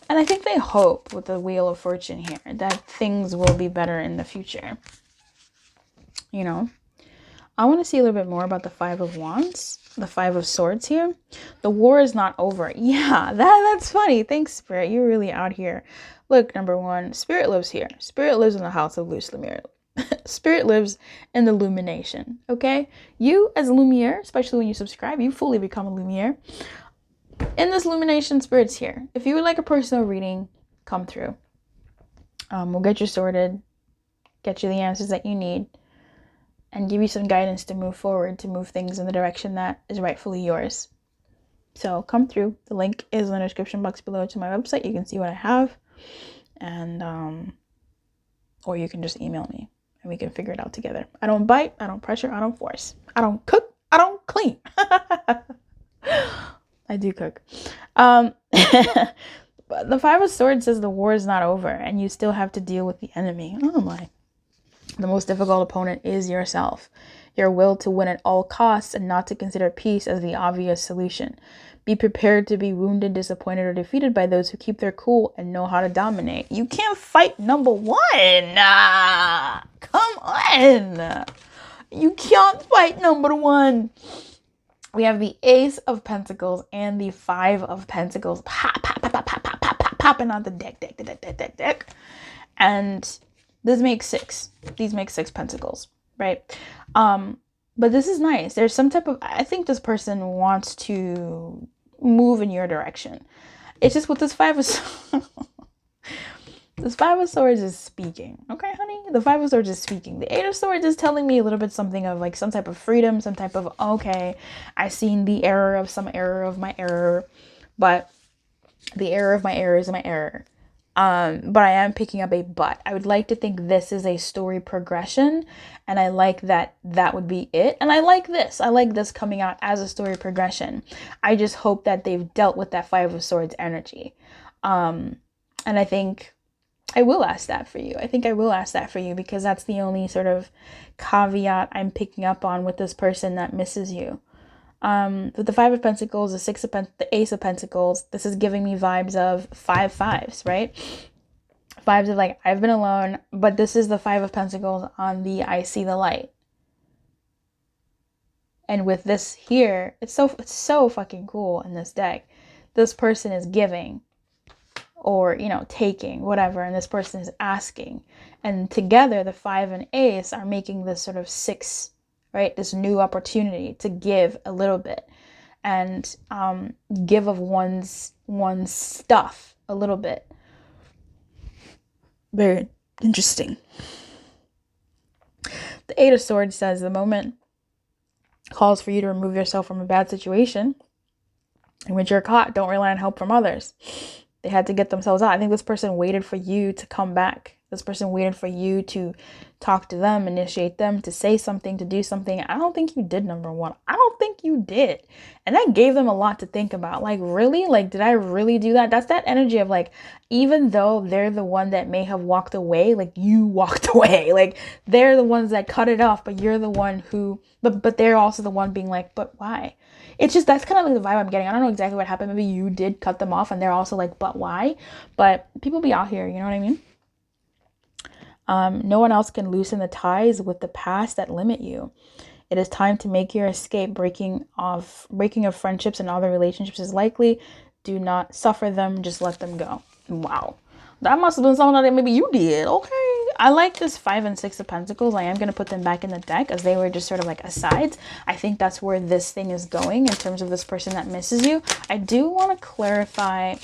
And I think they hope with the Wheel of Fortune here that things will be better in the future. You know? I want to see a little bit more about the Five of Wands, the Five of Swords here. The war is not over. Yeah, that's funny. Thanks, Spirit. You're really out here. Look, number one, Spirit lives here. Spirit lives in the house of Lumière. Spirit lives in the illumination, okay? You, as Lumiere, especially when you subscribe, you fully become a Lumiere. In this illumination, Spirit's here. If you would like a personal reading, come through. We'll get you sorted, get you the answers that you need, and give you some guidance to move forward, to move things in the direction that is rightfully yours. So come through. The link is in the description box below to my website. You can see what I have. And, or you can just email me and we can figure it out together. I don't bite, I don't pressure, I don't force. I don't cook, I don't clean. I do cook. But the Five of Swords says the war is not over and you still have to deal with the enemy. Oh my. The most difficult opponent is yourself. Your will to win at all costs and not to consider peace as the obvious solution. Be prepared to be wounded, disappointed, or defeated by those who keep their cool and know how to dominate. You can't fight number one. Come on. You can't fight number one. We have the Ace of Pentacles and the Five of Pentacles popping on the deck. And this makes six. These make six pentacles, right? But this is nice. There's some type of, I think this person wants to move in your direction. It's just with this Five of this Five of Swords is speaking. Okay, honey? The Five of Swords is speaking. The Eight of Swords is telling me a little bit something of like some type of freedom, some type of, okay, I've seen the error of some error of my error, but the error of my error is my error. But I am picking up a but. I would like to think this is a story progression, and I like that would be it. And I like this. I like this coming out as a story progression. I just hope that they've dealt with that Five of Swords energy. And I think I will ask that for you. I think I will ask that for you because that's the only sort of caveat I'm picking up on with this person that misses you. With the Five of Pentacles, the Ace of Pentacles, this is giving me vibes of five fives, right? Vibes of like, I've been alone, but this is the Five of Pentacles on the I see the light. And with this here, it's so fucking cool in this deck. This person is giving or, you know, taking, whatever, and this person is asking. And together, the Five and Ace are making this sort of six, right? This new opportunity to give a little bit and give of one's stuff a little bit. Very interesting. The Eight of Swords says the moment calls for you to remove yourself from a bad situation in which you're caught. Don't rely on help from others. They had to get themselves out. I think this person waited for you to come back. This person waited for you to talk to them, initiate them, to say something, to do something. I don't think you did, number one. I don't think you did. And that gave them a lot to think about. Like, really? Like, did I really do that? That's that energy of like, even though they're the one that may have walked away, like you walked away. Like, they're the ones that cut it off, but you're the one who, but they're also the one being like, but why? It's just, that's kind of like the vibe I'm getting. I don't know exactly what happened. Maybe you did cut them off and they're also like, but why? But people be out here, you know what I mean? No one else can loosen the ties with the past that limit you. It is time to make your escape. Breaking of friendships and other relationships is likely. Do not suffer them. Just let them go. Wow. That must have been something that maybe you did. Okay. I like this 5 and 6 of Pentacles. I am going to put them back in the deck as they were just sort of like asides. I think that's where this thing is going in terms of this person that misses you. I do want to clarify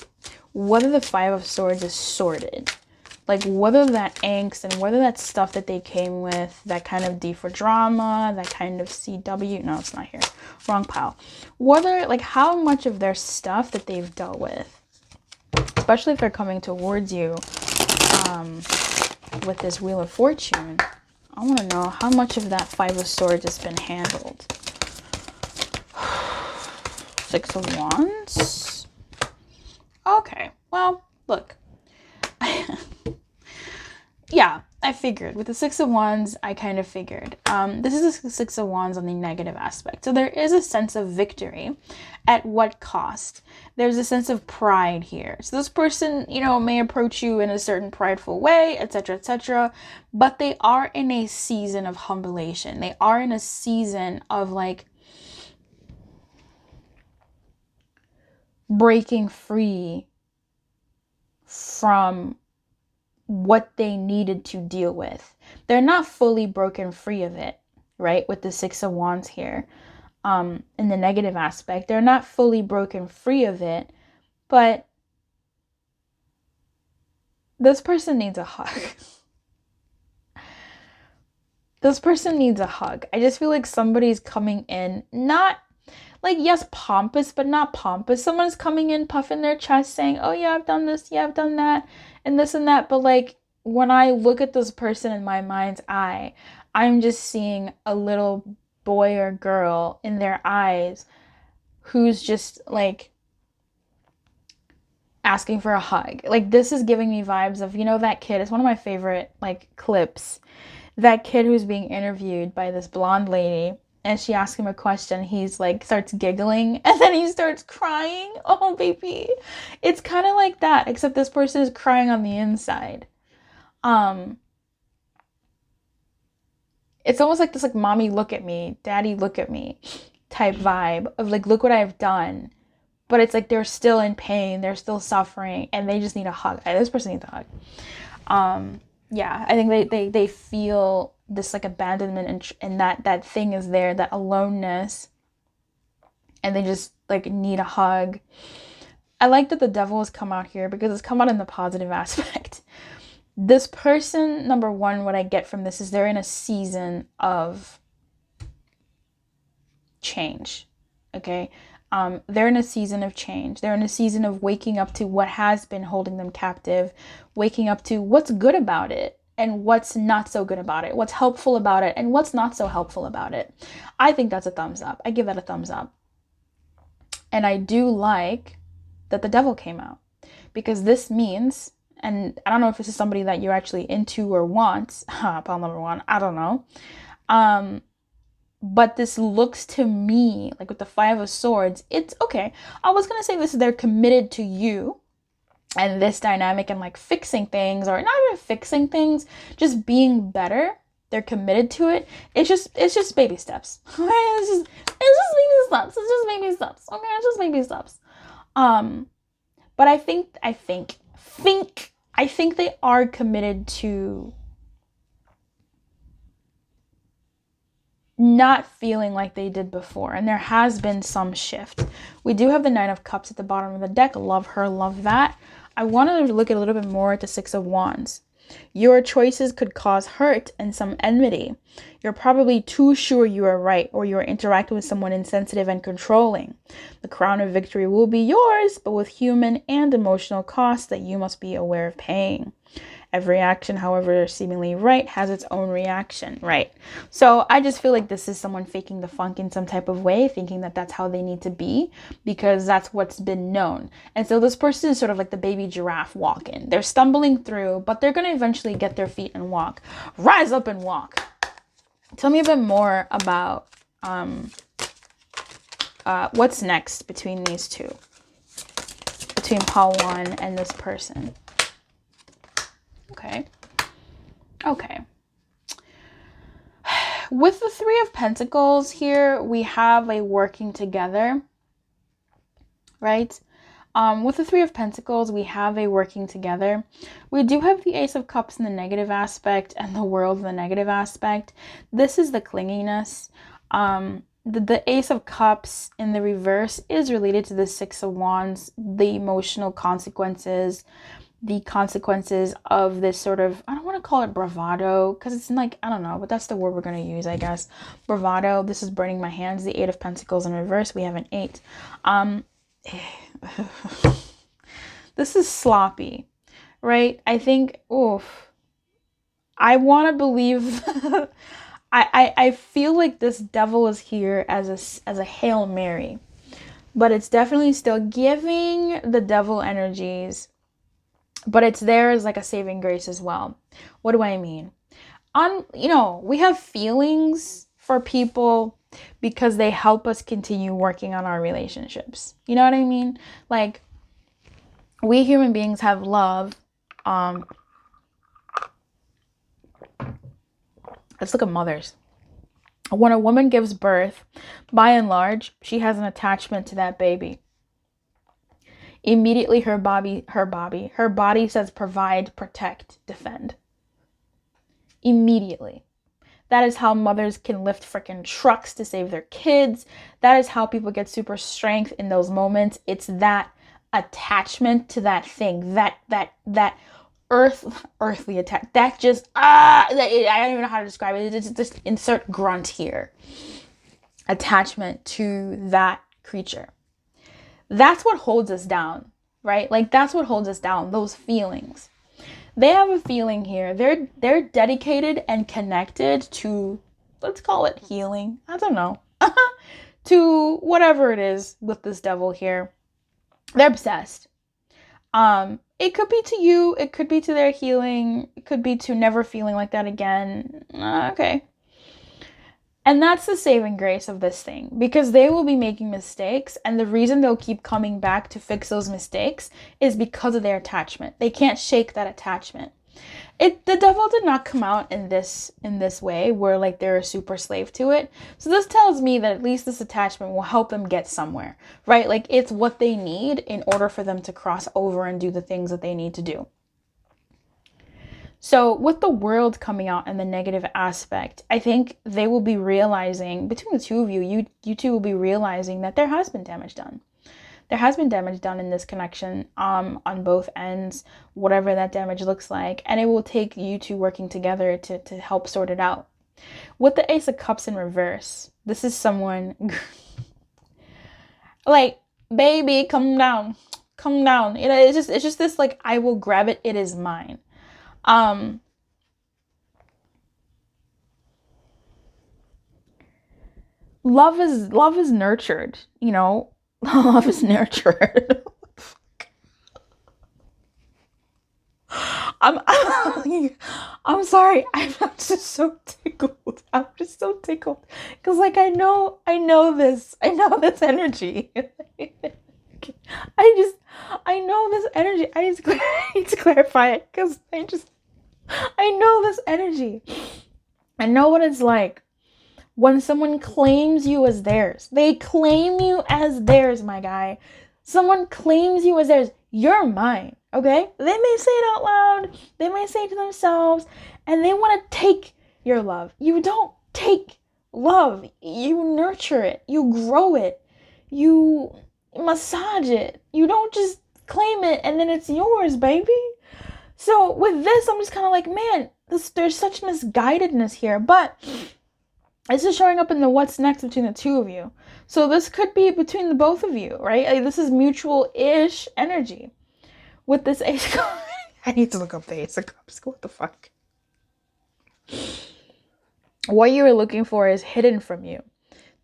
whether the 5 of Swords is sorted. Like whether that angst and whether that stuff that they came with, that kind of D for drama, that kind of CW, no, it's not here, wrong pile. Whether, like, how much of their stuff that they've dealt with, especially if they're coming towards you with this Wheel of Fortune, I want to know how much of that 5 of Swords has been handled. 6 of Wands. Okay, well, look. Yeah, I figured. With the 6 of Wands, I kind of figured. This is the 6 of Wands on the negative aspect. So there is a sense of victory. At what cost? There's a sense of pride here. So this person, you know, may approach you in a certain prideful way, etc., etc. But they are in a season of humiliation. They are in a season of, like, breaking free from what they needed to deal with. They're not fully broken free of it, right? With the 6 of Wands here, in the negative aspect, they're not fully broken free of it, but this person needs a hug. This person needs a hug. I just feel like somebody's coming in, not like, yes, pompous, but not pompous. Someone's coming in puffing their chest saying, oh yeah, I've done this, yeah, I've done that, and this and that. But like, when I look at this person in my mind's eye, I'm just seeing a little boy or girl in their eyes who's just like asking for a hug. Like, this is giving me vibes of, you know, that kid. It's one of my favorite like clips. That kid who's being interviewed by this blonde lady, and she asks him a question. He's like, starts giggling, and then he starts crying. Oh, baby. It's kind of like that, except this person is crying on the inside. It's almost like this, like, mommy, look at me, daddy, look at me type vibe of like, look what I've done. But it's like they're still in pain, they're still suffering, and they just need a hug. This person needs a hug. Yeah, I think they feel this like abandonment, and that thing is there, that aloneness, and they just like need a hug. I like that the Devil has come out here because it's come out in the positive aspect. This person, number one, what I get from this is they're in a season of change. Okay. They're in a season of change. They're in a season of waking up to what has been holding them captive, waking up to what's good about it and what's not so good about it, what's helpful about it and what's not so helpful about it. I think that's a thumbs up. I give that a thumbs up. And I do like that the Devil came out, because this means, and I don't know if this is somebody that you're actually into or want, pile number one, I don't know. But this looks to me like with the 5 of Swords, it's okay. I was going to say this is they're committed to you and this dynamic and like fixing things, or not even fixing things, just being better. They're committed to it. It's just baby steps. Okay? It's just baby steps. It's just baby steps. Okay, it's just baby steps. But I think they are committed to not feeling like they did before, and there has been some shift. We do have the 9 of Cups at the bottom of the deck. Love her, love that. I wanted to look at a little bit more at the 6 of Wands. Your choices could cause hurt and some enmity. You're probably too sure you are right, or you are interacting with someone insensitive and controlling. The crown of victory will be yours, but with human and emotional costs that you must be aware of paying. Every action, however seemingly right, has its own reaction, right? So I just feel like this is someone faking the funk in some type of way, thinking that that's how they need to be because that's what's been known. And so this person is sort of like the baby giraffe walking. They're stumbling through, but they're going to eventually get their feet and walk. Rise up and walk. Tell me a bit more about what's next between these two? Between pile 1 and this person. Okay. Okay. With the 3 of Pentacles here, we have a working together, right? With the 3 of Pentacles, we have a working together. We do have the Ace of Cups in the negative aspect and the World in the negative aspect. This is the clinginess. The Ace of Cups in the reverse is related to the 6 of Wands, the emotional consequences, the consequences of this sort of, I don't want to call it bravado, because it's like, I don't know, but that's the word we're going to use, I guess. Bravado. This is burning my hands. The 8 of Pentacles in reverse. We have an 8. This is sloppy, right? I think, oof. I want to believe, I feel like this devil is here as a Hail Mary, but it's definitely still giving the devil energies. But it's there as like a saving grace as well. What do I mean? We have feelings for people because they help us continue working on our relationships. You know what I mean? Like, we human beings have love. Let's look at mothers. When a woman gives birth, by and large, she has an attachment to that baby. Immediately her body says provide, protect, defend. Immediately. That is how mothers can lift freaking trucks to save their kids. That is how people get super strength in those moments. It's that attachment to that thing, that earthly attack. That just I don't even know how to describe it. It's just insert grunt here. Attachment to that creature. That's what holds us down, right? Like, that's what holds us down, those feelings. They have a feeling here. They're dedicated and connected to, let's call it healing. I don't know. To whatever it is with this devil here. They're obsessed. It could be to you. It could be to their healing. It could be to never feeling like that again. Okay. And that's the saving grace of this thing, because they will be making mistakes, and the reason they'll keep coming back to fix those mistakes is because of their attachment. They can't shake that attachment. The devil did not come out in this way where like they're a super slave to it. So this tells me that at least this attachment will help them get somewhere, right? Like, it's what they need in order for them to cross over and do the things that they need to do. So with the World coming out in the negative aspect, I think they will be realizing, between the two of you, you two will be realizing that there has been damage done. There has been damage done in this connection on both ends, whatever that damage looks like. And it will take you two working together to help sort it out. With the Ace of Cups in reverse, this is someone like, baby, come down. Come down. You know, it's just this like, I will grab it, it is mine. Love is nurtured, you know. Love is nurtured. I'm sorry. I'm just so tickled. I'm just so tickled because like I know this energy. I know this energy. I need to clarify it because I know this energy. I know what it's like when someone claims you as theirs. They claim you as theirs, my guy. Someone claims you as theirs. You're mine, okay? They may say it out loud. They may say it to themselves, and they want to take your love. You don't take love. You nurture it. You grow it. You massage it. You don't just claim it and then it's yours, baby. So with this, I'm just kind of like, man, there's such misguidedness here. But this is showing up in the what's next between the two of you. So this could be between the both of you, right? Like, this is mutual-ish energy. With this Ace of Cups. I need to look up the Ace of Cups. What the fuck? What you are looking for is hidden from you.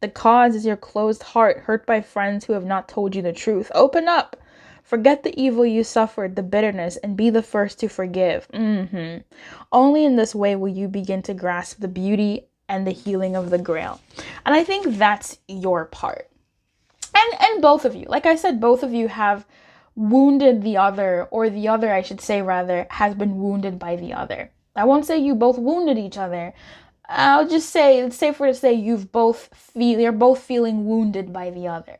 The cause is your closed heart, hurt by friends who have not told you the truth. Open up. Forget the evil you suffered, the bitterness, and be the first to forgive. Only in this way will you begin to grasp the beauty and the healing of the Grail. And I think that's your part. And both of you, like I said, both of you have wounded the other, or the other, I should say, rather, has been wounded by the other. I won't say you both wounded each other. I'll just say it's safer to say you're both feeling wounded by the other.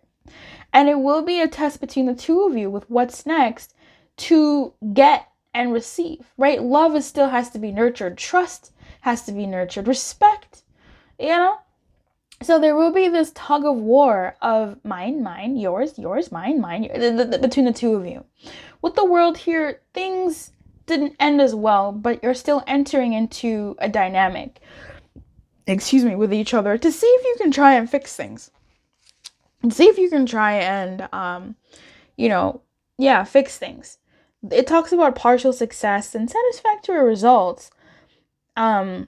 And it will be a test between the two of you with what's next to get and receive, right? Love still has to be nurtured. Trust has to be nurtured. Respect, you know? So there will be this tug of war of mine, yours, mine, between the two of you. With the world here, things didn't end as well, but you're still entering into a dynamic, with each other to see if you can try and fix things. And see if you can try and, fix things. It talks about partial success and satisfactory results. But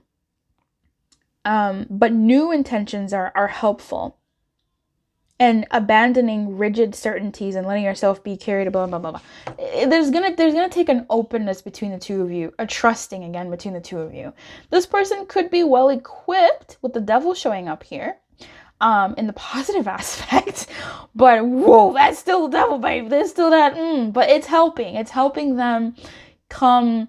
new intentions are helpful, and abandoning rigid certainties and letting yourself be carried, blah, blah, blah, blah. There's gonna take an openness between the two of you, a trusting again between the two of you. This person could be well equipped with the devil showing up here, in the positive aspect, but whoa, that's still the devil, babe. There's still that, but it's helping them come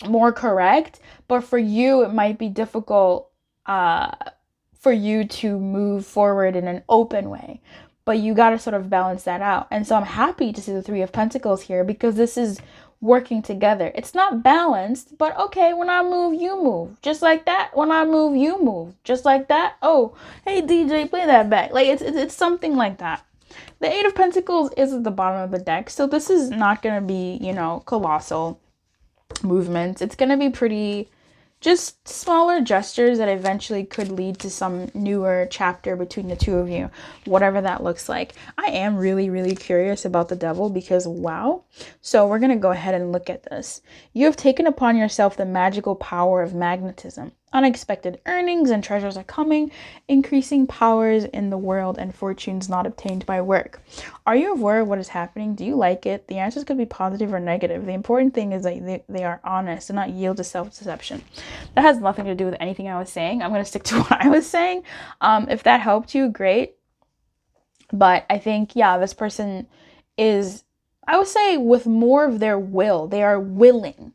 more correct. But for you, it might be difficult for you to move forward in an open way, but you got to sort of balance that out. And so I'm happy to see the Three of Pentacles here, because this is working together. It's not balanced, but okay, when I move, you move. Just like that. When I move, you move. Just like that. Oh, hey DJ, play that back. Like it's something like that. The Eight of Pentacles is at the bottom of the deck, so this is not going to be, colossal movements. It's going to be pretty just smaller gestures that eventually could lead to some newer chapter between the two of you, whatever that looks like. I am really, really curious about the devil, because wow. So we're going to go ahead and look at this. You have taken upon yourself the magical power of magnetism. Unexpected earnings and treasures are coming, increasing powers in the world and fortunes not obtained by work. Are you aware of what is happening? Do you like it? The answers could be positive or negative. The important thing is that they are honest and not yield to self-deception. That has nothing to do with anything I was saying. I'm going to stick to what I was saying. If that helped you, great. But I think, this person is, I would say, with more of their will. They are willing.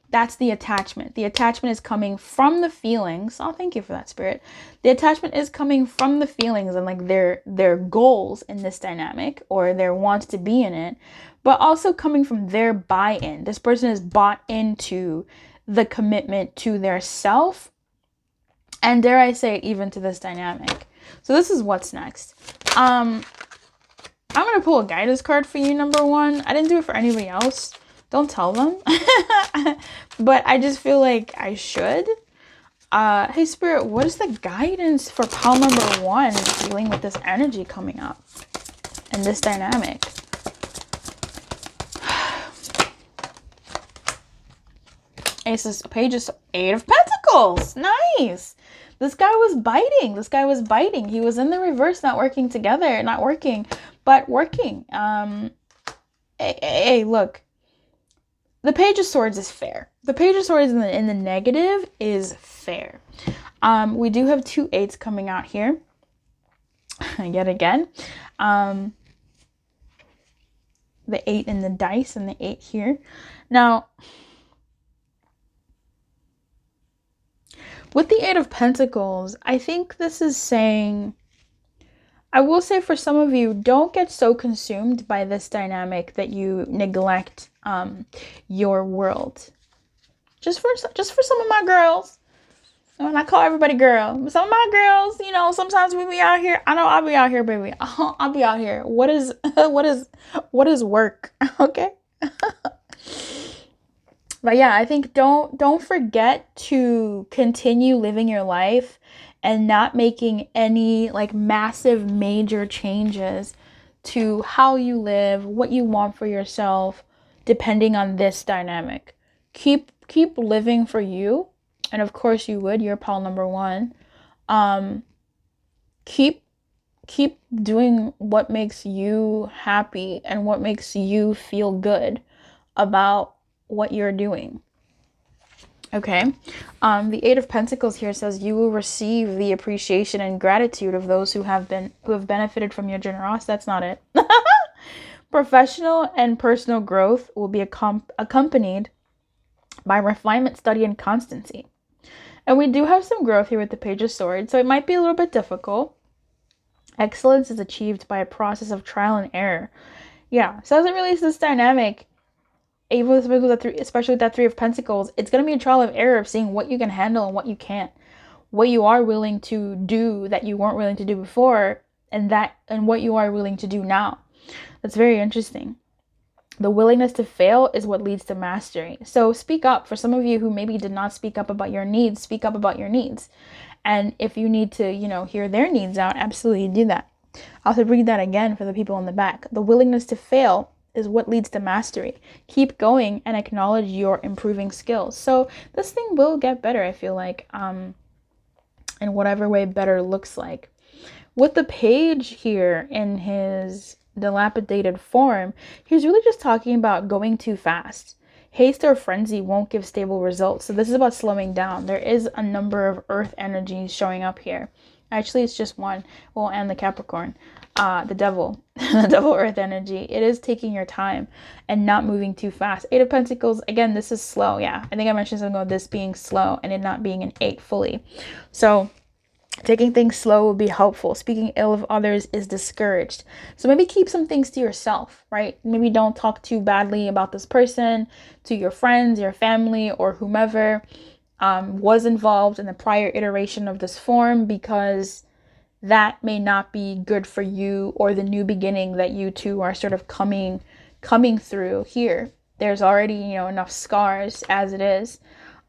That's the attachment. The attachment is coming from the feelings. Oh, thank you for that, Spirit. The attachment is coming from the feelings and like their goals in this dynamic, or their wants to be in it, but also coming from their buy-in. This person is bought into the commitment to their self, and dare I say it, even to this dynamic. So this is what's next. I'm going to pull a guidance card for you, number one. I didn't do it for anybody else. Don't tell them. But I just feel like I should. Hey, Spirit, what is the guidance for pile number one dealing with this energy coming up and this dynamic? Page is Eight of Pentacles. Nice. This guy was biting. He was in the reverse, not working together. Not working, but working. Hey, look. The Page of Swords is fair. The Page of Swords in the negative is fair. We do have two eights coming out here. Yet again. The 8 in the dice and the 8 here. Now, with the 8 of Pentacles, I think this is saying, I will say for some of you, don't get so consumed by this dynamic that you neglect your world. Just for some of my girls. And I call everybody girl. But some of my girls, sometimes we be out here. I know I'll be out here, baby. I'll be out here. What is work? Okay. But yeah, I think don't forget to continue living your life and not making any like massive major changes to how you live, what you want for yourself, depending on this dynamic. Keep living for you. And of course you would, you're pile number one. Keep doing what makes you happy and what makes you feel good about what you're doing. Okay. The Eight of Pentacles here says you will receive the appreciation and gratitude of those who have benefited from your generosity. That's not it. Professional and personal growth will be accompanied by refinement, study, and constancy. And we do have some growth here with the Page of Swords, so it might be a little bit difficult. Excellence is achieved by a process of trial and error. Yeah, so as it relates to this dynamic, even especially with that Three of Pentacles, it's going to be a trial of error of seeing what you can handle and what you can't. What you are willing to do that you weren't willing to do before, and what you are willing to do now. That's very interesting. The willingness to fail is what leads to mastery. So speak up. For some of you who maybe did not speak up about your needs, speak up about your needs. And if you need to, hear their needs out, absolutely do that. I'll have to read that again for the people in the back. The willingness to fail is what leads to mastery. Keep going and acknowledge your improving skills. So this thing will get better, I feel like, in whatever way better looks like. With the Page here in his dilapidated form, he's really just talking about going too fast. Haste or frenzy won't give stable results. So this is about slowing down. There is a number of earth energies showing up here. Actually, it's just one. Well, and the Capricorn, the devil, the devil earth energy. It is taking your time and not moving too fast. Eight of Pentacles, again, this is slow. Yeah, I think I mentioned something about this being slow and it not being an 8 fully. So taking things slow will be helpful. Speaking ill of others is discouraged. So maybe keep some things to yourself, right? Maybe don't talk too badly about this person to your friends, your family, or whomever was involved in the prior iteration of this form, because that may not be good for you or the new beginning that you two are sort of coming through here. There's already, enough scars as it is.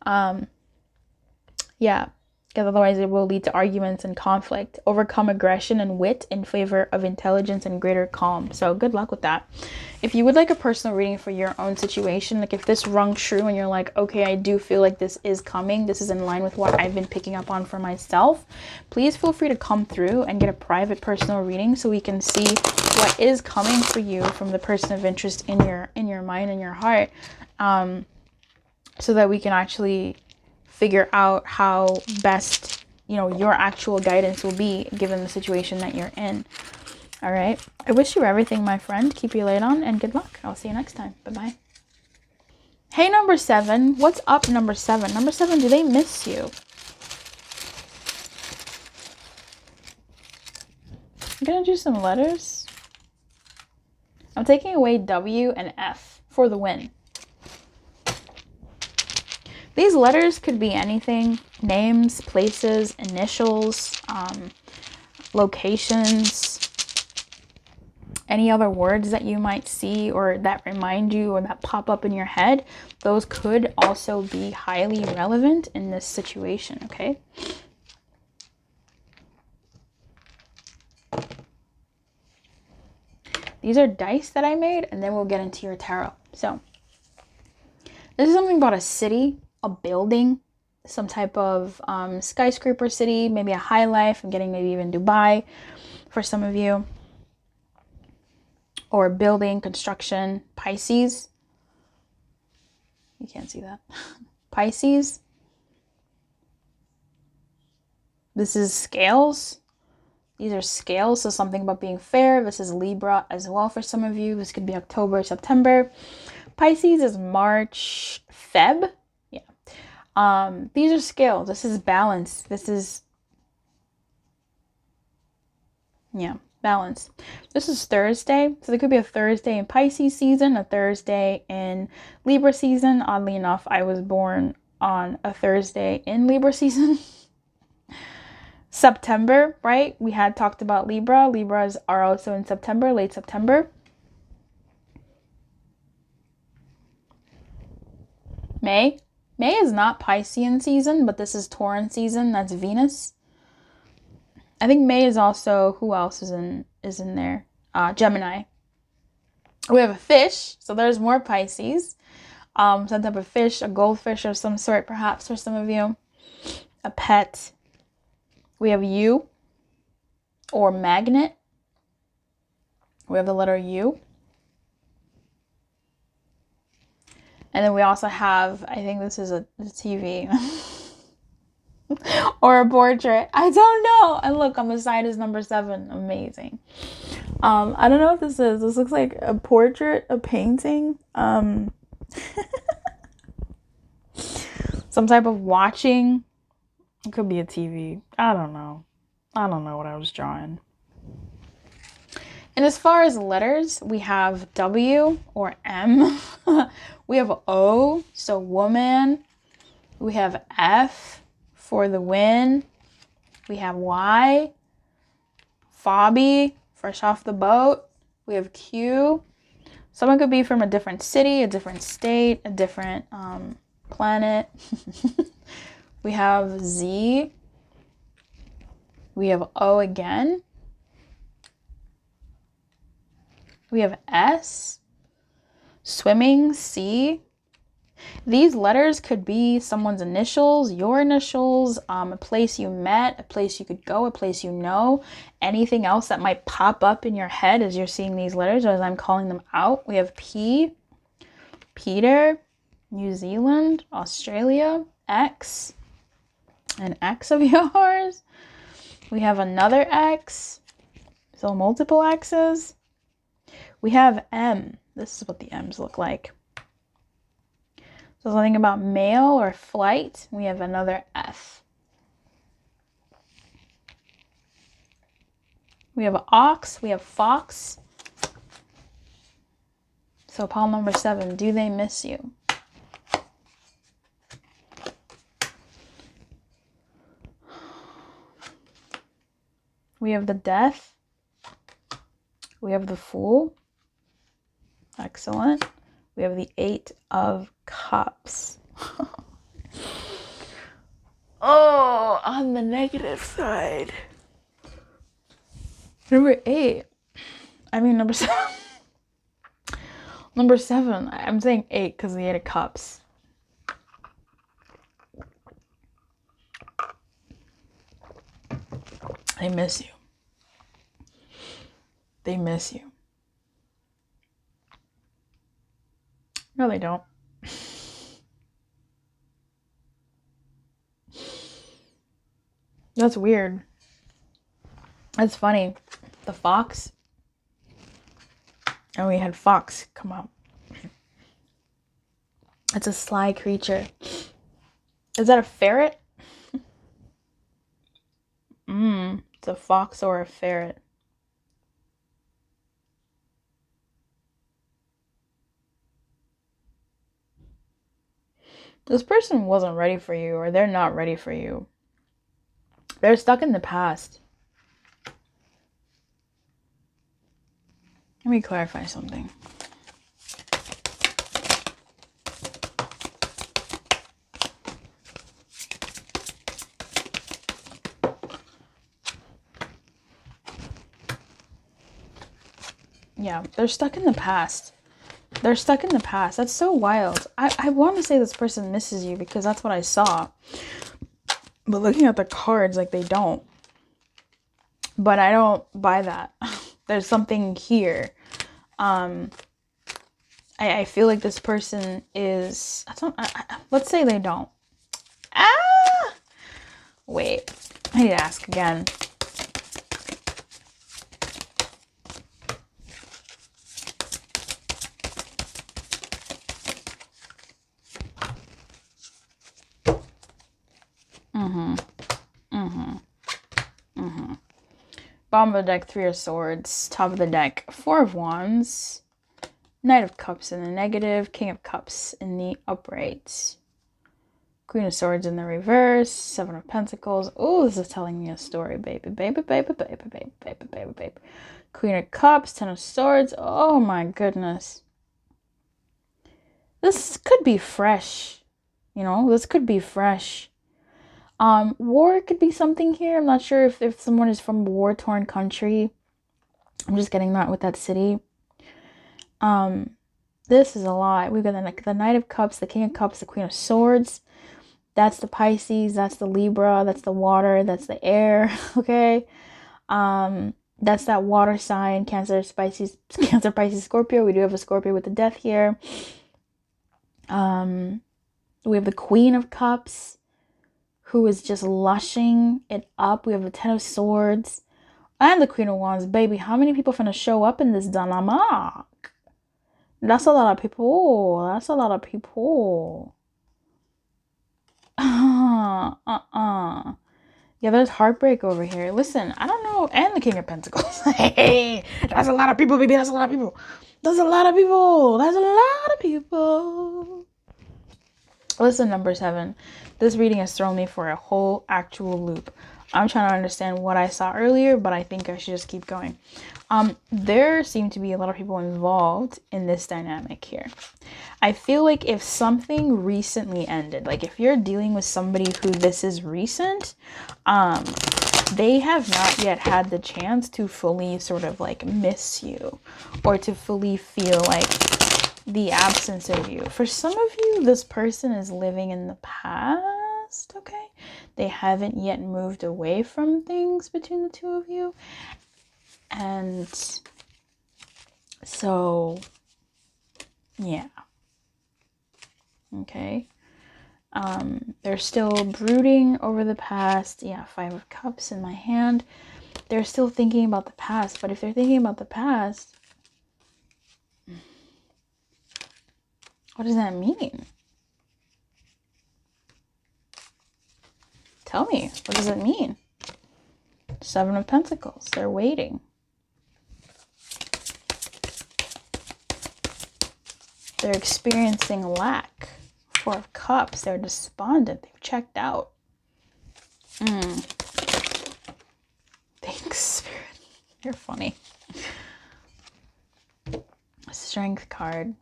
Yeah. Because otherwise it will lead to arguments and conflict. Overcome aggression and wit in favor of intelligence and greater calm. So good luck with that. If you would like a personal reading for your own situation, like if this rung true and you're like, okay, I do feel like this is coming, this is in line with what I've been picking up on for myself, please feel free to come through and get a private personal reading so we can see what is coming for you from the person of interest in your mind and your heart, so that we can actually figure out how best, your actual guidance will be given the situation that you're in. All right. I wish you everything, my friend. Keep your light on and good luck. I'll see you next time. Bye-bye. Hey, number 7. What's up, number 7? Number 7, do they miss you? I'm going to do some letters. I'm taking away W and F for the win. These letters could be anything: names, places, initials, locations, any other words that you might see or that remind you or that pop up in your head. Those could also be highly relevant in this situation, okay? These are dice that I made, and then we'll get into your tarot. So this is something about a city, a building, some type of skyscraper city, maybe a high life. I'm getting maybe even Dubai for some of you. Or building, construction, Pisces. You can't see that. Pisces. This is scales. These are scales, so something about being fair. This is Libra as well for some of you. This could be October, September. Pisces is March, Feb. Yeah. These are scales. This is balance. This is, yeah, balance. This is Thursday. So there could be a Thursday in Pisces season, a Thursday in Libra season. Oddly enough, I was born on a Thursday in Libra season. September, right? We had talked about Libra. Libras are also in September, late September. May. May is not Piscean season, but this is Tauran season. That's Venus. I think May is also, who else is in there? Gemini. We have a fish, so there's more Pisces. Some type of fish, a goldfish of some sort, perhaps for some of you. A pet. We have U or magnet. We have the letter U. And then we also have, I think this is a TV or a portrait. I don't know. And look, on the side is number 7. Amazing. I don't know what this is. This looks like a portrait, a painting. Some type of watching. It could be a TV. I don't know. I don't know what I was drawing. And as far as letters, we have W or M. We have O, so woman. We have F for the win. We have Y, Fobby, fresh off the boat. We have Q. Someone could be from a different city, a different state, a different planet. We have Z. We have O again. We have S. Swimming, C. These letters could be someone's initials, your initials, a place you met, a place you could go, a place you know, anything else that might pop up in your head as you're seeing these letters or as I'm calling them out. We have P, Peter, New Zealand, Australia, X, an X of yours. We have another X, so multiple X's. We have M. This is what the M's look like. So something about mail or flight. We have another F. We have ox. We have fox. So pile number 7. Do they miss you? We have the death. We have the fool. Excellent. We have the 8 of cups. Oh, on the negative side. Number 8. I mean, number 7. Number 7. I'm saying 8 because the 8 of cups. They miss you. They miss you. No, they don't. That's weird. That's funny. The fox. And we had fox come up. It's a sly creature. Is that a ferret? It's a fox or a ferret. This person wasn't ready for you, or they're not ready for you. They're stuck in the past. Let me clarify something. Yeah, they're stuck in the past. They're stuck in the past. That's so wild. I want to say this person misses you because that's what I saw. But looking at the cards, like, they don't. But I don't buy that. There's something here. I feel like this person is... let's say they don't. Wait. I need to ask again. Bottom of the deck, 3 of swords. Top of the deck, 4 of wands. Knight of cups in the negative. King of cups in the upright. Queen of swords in the reverse. 7 of pentacles. Oh, this is telling me a story, baby. Baby, baby, baby, baby, baby, baby, baby. Queen of cups, 10 of swords. Oh my goodness. This could be fresh. You know, this could be fresh. War could be something here. I'm not sure if someone is from a war-torn country. I'm just getting that with that city. This is a lot. We've got the Knight of Cups, the King of Cups, the Queen of Swords. That's the Pisces. That's the Libra. That's the water. That's the air. Okay. That's that water sign. Cancer, Pisces, Scorpio. We do have a Scorpio with the death here. We have the Queen of Cups, who is just lushing it up. We have the Ten of Swords and the Queen of Wands. Baby, how many people finna show up in this dynamic? That's a lot of people. That's a lot of people. Yeah, there's heartbreak over here. Listen, I don't know. And the King of Pentacles. Hey, that's a lot of people, baby. That's a lot of people. That's a lot of people. That's a lot of people. Listen, number 7. This reading has thrown me for a whole actual loop. I'm trying to understand what I saw earlier, but I think I should just keep going. There seem to be a lot of people involved in this dynamic here. I feel like if something recently ended, like if you're dealing with somebody who this is recent, they have not yet had the chance to fully sort of like miss you or to fully feel like the absence of you. For some of you, this person is living in the past, okay? They haven't yet moved away from things between the two of you. And so, yeah. Okay. They're still brooding over the past. Yeah, 5 of Cups in my hand. They're still thinking about the past. But if they're thinking about the past, what does that mean? Tell me, what does it mean? 7 of Pentacles. They're waiting. They're experiencing lack. 4 of Cups. They're despondent. They've checked out. Thanks, Spirit. You're funny. Strength card.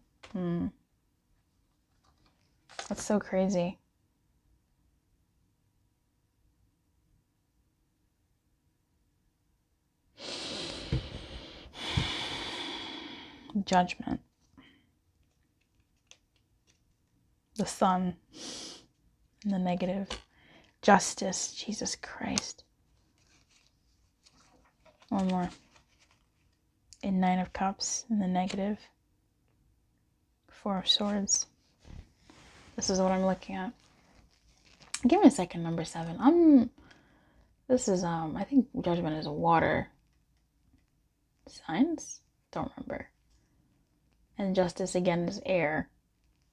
That's so crazy. Judgment. The Sun. And the negative. Justice. Jesus Christ. One more. In 9 of Cups. In the negative. 4 of Swords. This is what I'm looking at. Give me a second, number 7. This is, I think Judgment is water. Signs? Don't remember. And Justice, again, is air.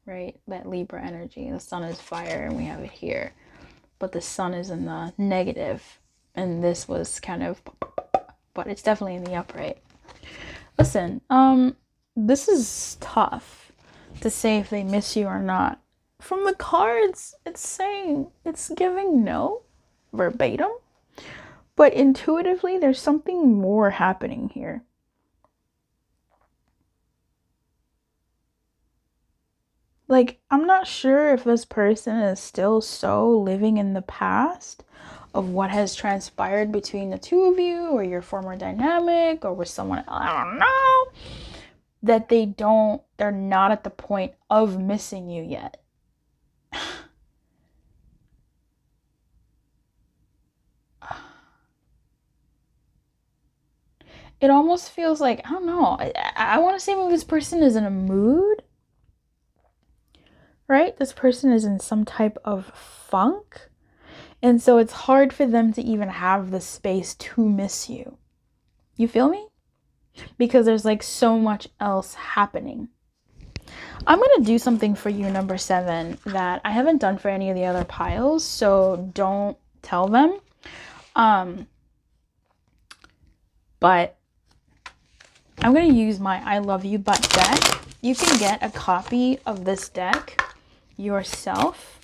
Right? That Libra energy. The Sun is fire, and we have it here. But the Sun is in the negative. And this was kind of... But it's definitely in the upright. Listen, this is tough to say if they miss you or not. From the cards, it's saying, it's giving no, verbatim. But intuitively, there's something more happening here. Like, I'm not sure if this person is still so living in the past of what has transpired between the two of you or your former dynamic or with someone, I don't know, that they're not at the point of missing you yet. It almost feels like, I don't know, I want to say maybe this person is in a mood, right? This person is in some type of funk. And so it's hard for them to even have the space to miss you. You feel me? Because there's like so much else happening. I'm going to do something for you, number 7, that I haven't done for any of the other piles. So don't tell them. But I'm going to use my I Love You But deck. You can get a copy of this deck yourself.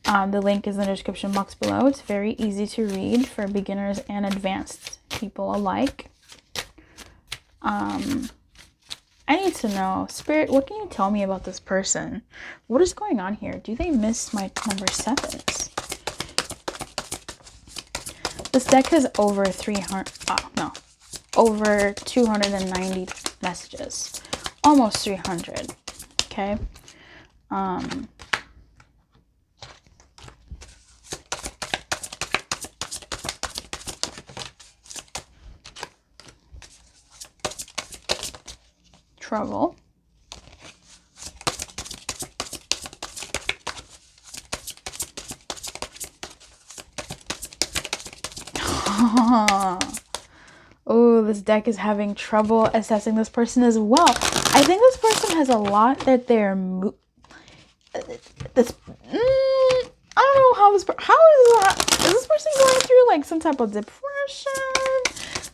The link is in the description box below. It's very easy to read for beginners and advanced people alike. I need to know, Spirit, what can you tell me about this person? What is going on here? Do they miss my number 7s? This deck has over 290 messages. Almost 300. Okay. Trouble. Oh, this deck is having trouble assessing this person as well. I think this person has a lot that they're this. I don't know how this. Is this person going through like some type of depression,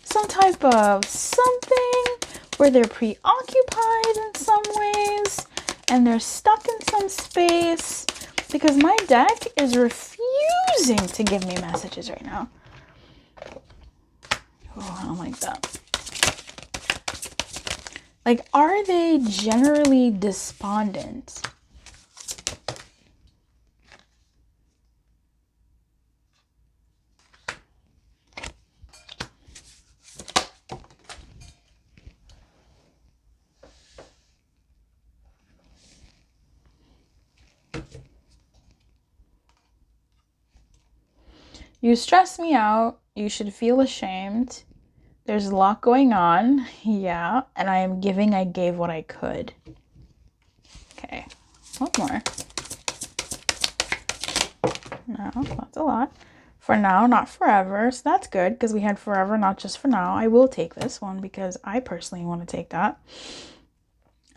some type of something where they're preoccupied in some ways and they're stuck in some space? Because my deck is refusing to give me messages right now. Oh, I don't like that. Like, are they generally despondent? You stress me out. You should feel ashamed. There's a lot going on. Yeah. And I gave what I could. Okay. One more. No, that's a lot. For now, not forever. So that's good because we had forever, not just for now. I will take this one because I personally want to take that.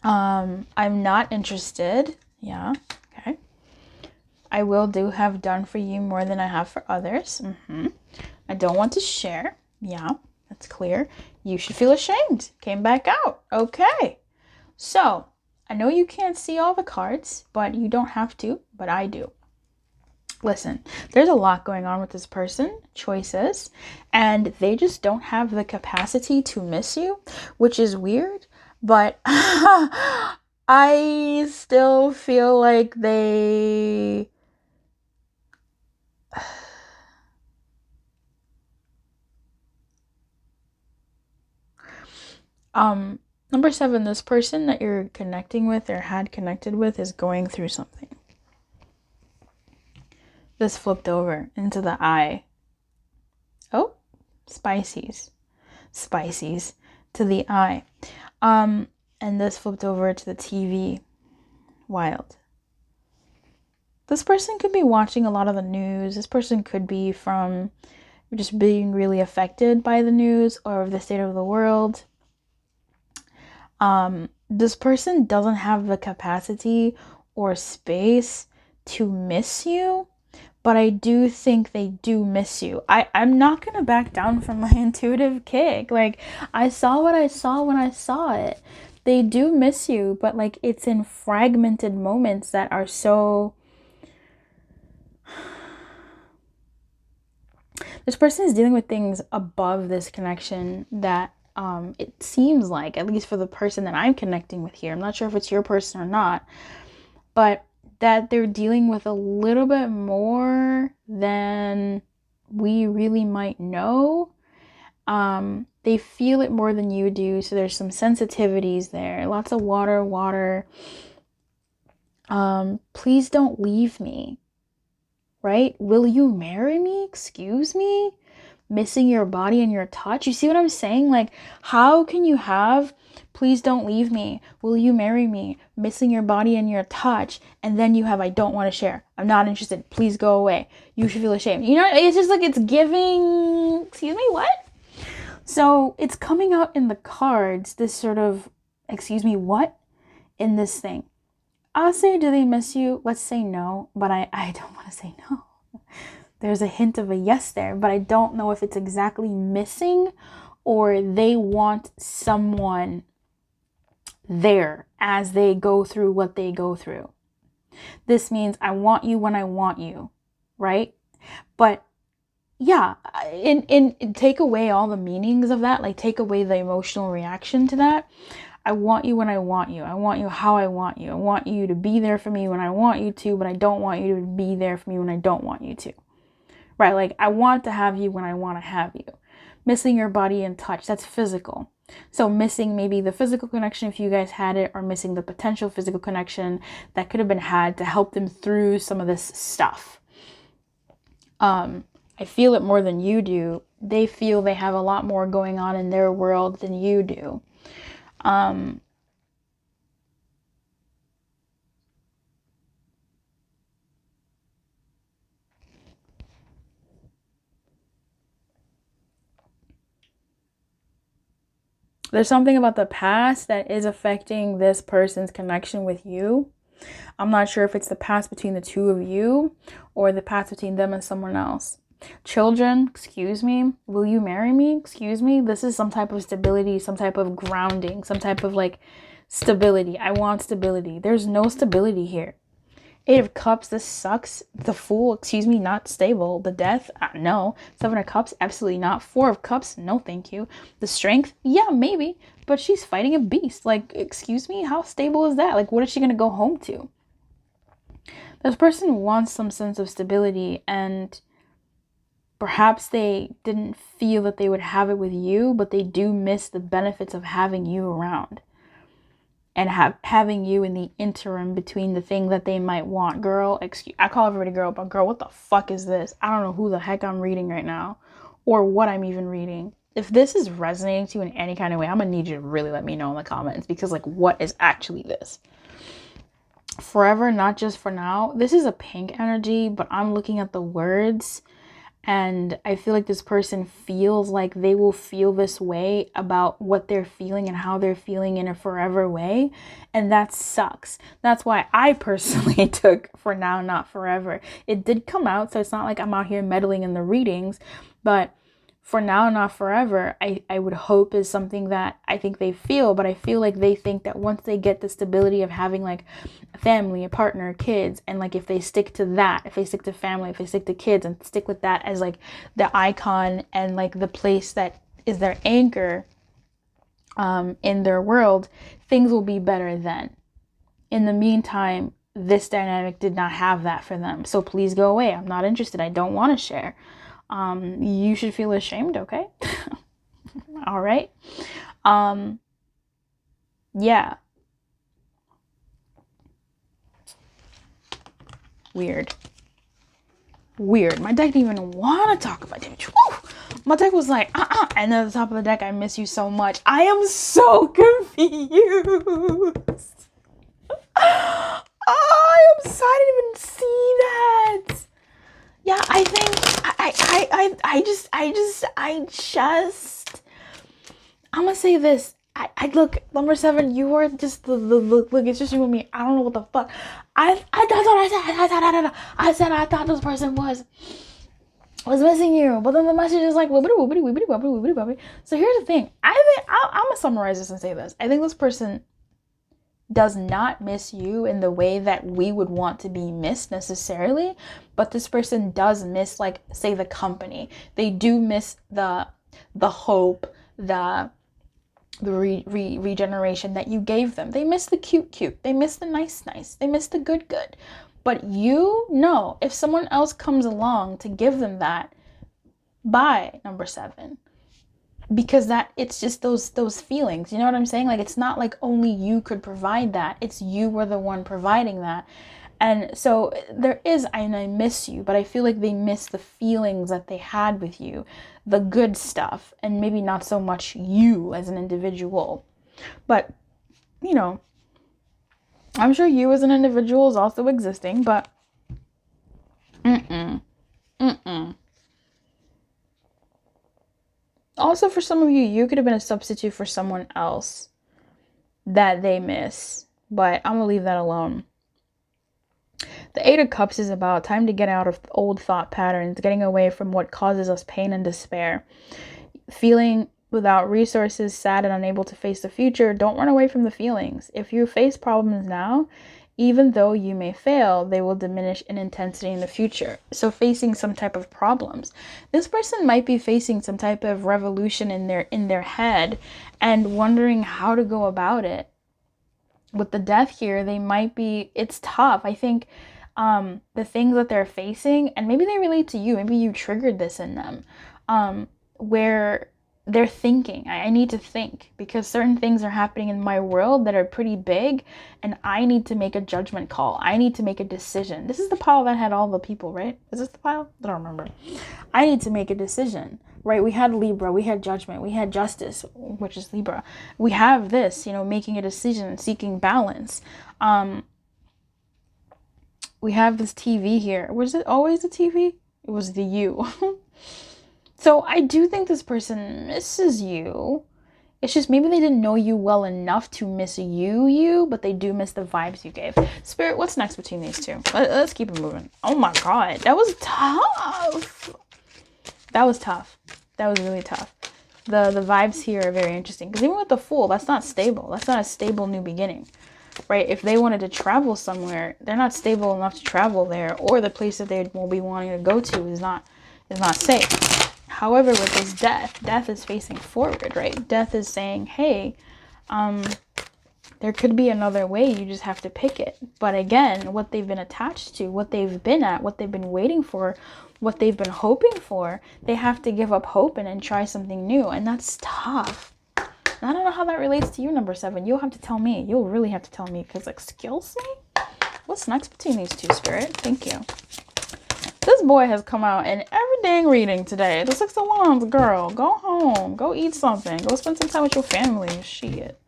I'm not interested. Yeah. Okay. I have done for you more than I have for others. I don't want to share. Yeah, that's clear. You should feel ashamed. Came back out. Okay. So, I know you can't see all the cards, but you don't have to, but I do. Listen, there's a lot going on with this person, choices, and they just don't have the capacity to miss you, which is weird, but I still feel like they... Number 7, this person that you're connecting with or had connected with is going through something. This flipped over into the eye. Oh, spices to the eye. And this flipped over to the TV. Wild. This person could be watching a lot of the news. This person could be from just being really affected by the news or the state of the world. This person doesn't have the capacity or space to miss you, but I do think they do miss you. I'm not going to back down from my intuitive kick. Like, I saw what I saw when I saw it. They do miss you, but like it's in fragmented moments that are so... This person is dealing with things above this connection that it seems like, at least for the person that I'm connecting with here, I'm not sure if it's your person or not, but that they're dealing with a little bit more than we really might know. They feel it more than you do, so there's some sensitivities there. Lots of water. Please don't leave me. Right? Will you marry me? Excuse me? Missing your body and your touch. You see what I'm saying? Like, how can you have, please don't leave me, will you marry me, missing your body and your touch, and then you have, I don't want to share, I'm not interested, please go away, you should feel ashamed. You know, it's just like it's giving, excuse me, what? So it's coming out in the cards, this sort of, excuse me, what? In this thing. I'll say, do they miss you? Let's say no, but I don't want to say no. There's a hint of a yes there, but I don't know if it's exactly missing or they want someone there as they go through what they go through. This means I want you when I want you, right? But yeah, in take away all the meanings of that, like take away the emotional reaction to that. I want you when I want you. I want you how I want you. I want you to be there for me when I want you to, but I don't want you to be there for me when I don't want you to. Right? Like, I want to have you when I want to have you. Missing your body and touch, that's physical. So missing maybe the physical connection if you guys had it, or missing the potential physical connection that could have been had to help them through some of this stuff. I feel it more than you do. They feel they have a lot more going on in their world than you do. There's something about the past that is affecting this person's connection with you. I'm not sure if it's the past between the two of you or the past between them and someone else. Children, excuse me, will you marry me? Excuse me. This is some type of stability, some type of grounding, some type of like stability. I want stability. There's no stability here. 8 of Cups, this sucks. The Fool, excuse me, not stable. The Death, no. 7 of Cups, absolutely not. 4 of Cups, no thank you. The Strength, yeah, maybe. But she's fighting a beast. Like, excuse me, how stable is that? Like, what is she going to go home to? This person wants some sense of stability, and perhaps they didn't feel that they would have it with you, but they do miss the benefits of having you around. And having you in the interim between the thing that they might want. Girl, I call everybody girl, but girl, what the fuck is this? I don't know who the heck I'm reading right now or what I'm even reading. If this is resonating to you in any kind of way, I'm gonna need you to really let me know in the comments, because like, what is actually this? Forever, not just for now. This is a pink energy, but I'm looking at the words. And I feel like this person feels like they will feel this way about what they're feeling and how they're feeling in a forever way. And that sucks. That's why I personally took for now, not forever. It did come out, so it's not like I'm out here meddling in the readings. But for now, not forever, I would hope is something that I think they feel. But I feel like they think that once they get the stability of having like a family, a partner, kids, and like if they stick to that, if they stick to family, if they stick to kids and stick with that as like the icon and like the place that is their anchor in their world, things will be better then. In the meantime, this dynamic did not have that for them. So please go away. I'm not interested. I don't want to share. You should feel ashamed, okay? All right. Yeah. Weird. My deck didn't even want to talk about it. My deck was like, and then at the top of the deck, I miss you so much. I am so confused. I'm sorry, I didn't even see that. Yeah, I think I'm gonna say this. I look, number 7, you are just the look, it's just you and me. I don't know what the fuck. That's what I said I thought this person was missing you. But then the message is like, wibbity. So here's the thing. I think I'm gonna summarize this and say this. I think this person does not miss you in the way that we would want to be missed necessarily, but this person does miss, like, say, the company. They do miss the hope, the regeneration that you gave them. They miss the cute. They miss the nice. They miss the good. But you know, if someone else comes along to give them that, by number 7. Because that, it's just those feelings, you know what I'm saying? Like, it's not like only you could provide that, it's you were the one providing that. And so there is, and I miss you, but I feel like they miss the feelings that they had with you, the good stuff, and maybe not so much you as an individual. But, you know, I'm sure you as an individual is also existing, but also, for some of you, you could have been a substitute for someone else that they miss. But I'm going to leave that alone. The 8 of Cups is about time to get out of old thought patterns, getting away from what causes us pain and despair. Feeling without resources, sad and unable to face the future, don't run away from the feelings. If you face problems now, even though you may fail, they will diminish in intensity in the future. So facing some type of problems. This person might be facing some type of revolution in their head and wondering how to go about it. With the Death here, they might be, it's tough. I think the things that they're facing, and maybe they relate to you, maybe you triggered this in them, where they're thinking, I need to think, because certain things are happening in my world that are pretty big, and I need to make a judgment call. I need to make a decision. This is the pile that had all the people, right? Is this the pile? I don't remember. I need to make a decision, right? We had Libra, we had Judgment, we had Justice, which is Libra. We have this, you know, making a decision, seeking balance. We have this TV here. Was it always the TV? It was the you. So I do think this person misses you It's just maybe they didn't know you well enough to miss you, but they do miss the vibes you gave. Spirit, what's next between these two? Let's keep it moving. Oh my God, that was tough. That was tough. That was really tough. The vibes here are very interesting. Because even with the Fool, that's not stable. That's not a stable new beginning. Right? If they wanted to travel somewhere, they're not stable enough to travel there. Or the place that they will be wanting to go to is not safe. However, with this death is facing forward, right? Death is saying, hey, there could be another way. You just have to pick it. But again, what they've been attached to, what they've been at, what they've been waiting for, what they've been hoping for, they have to give up hope and try something new. And that's tough. And I don't know how that relates to you, number 7. You'll have to tell me. You'll really have to tell me. Because, excuse me? What's next between these two, Spirit? Thank you. This boy has come out in every dang reading today. The 6 of Wands, girl. Go home. Go eat something. Go spend some time with your family. Shit.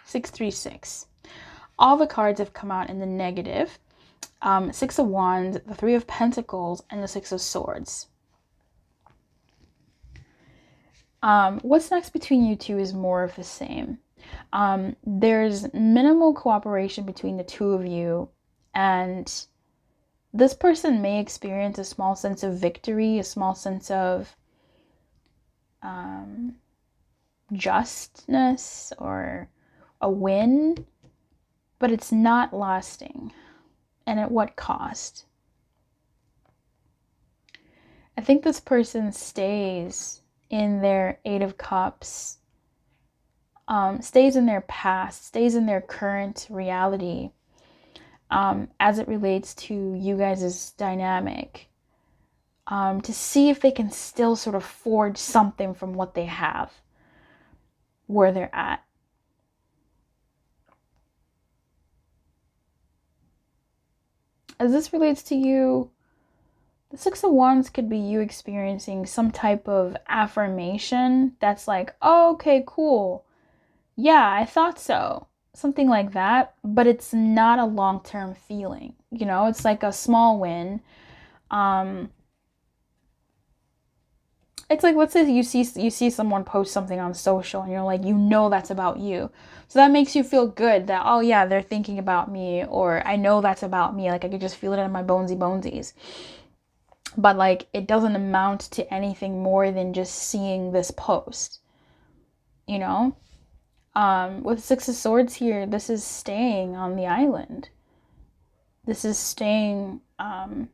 636. All the cards have come out in the negative. 6 of Wands, the 3 of Pentacles, and the 6 of Swords. What's next between you two is more of the same. There's minimal cooperation between the two of you, and this person may experience a small sense of victory, a small sense of justness or a win, but it's not lasting. And at what cost? I think this person stays in their 8 of Cups, stays in their past, stays in their current reality, as it relates to you guys' dynamic, to see if they can still sort of forge something from what they have, where they're at. As this relates to you, the 6 of Wands could be you experiencing some type of affirmation that's like, oh, okay, cool. Yeah, I thought so. Something like that, but it's not a long-term feeling. You know, it's like a small win. It's like, let's say you see someone post something on social and you're like, you know that's about you. So that makes you feel good that, oh yeah, they're thinking about me, or I know that's about me. Like I could just feel it in my bonesies. But like it doesn't amount to anything more than just seeing this post. You know? With 6 of Swords here, this is staying on the island. This is staying and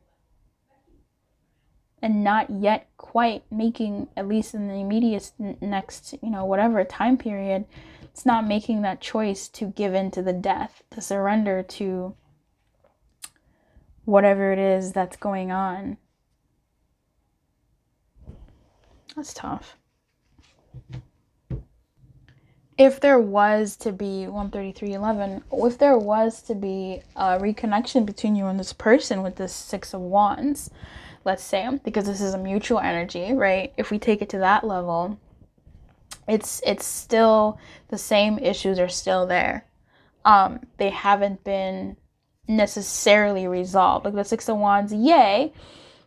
not yet quite making, at least in the immediate next, whatever time period, it's not making that choice to give in to the death, to surrender to whatever it is that's going on. That's tough. If there was to be 133:11, if there was to be a reconnection between you and this person with this 6 of Wands, let's say, because this is a mutual energy, right? If we take it to that level, it's still the same issues are still there. They haven't been necessarily resolved. Like the 6 of Wands, yay,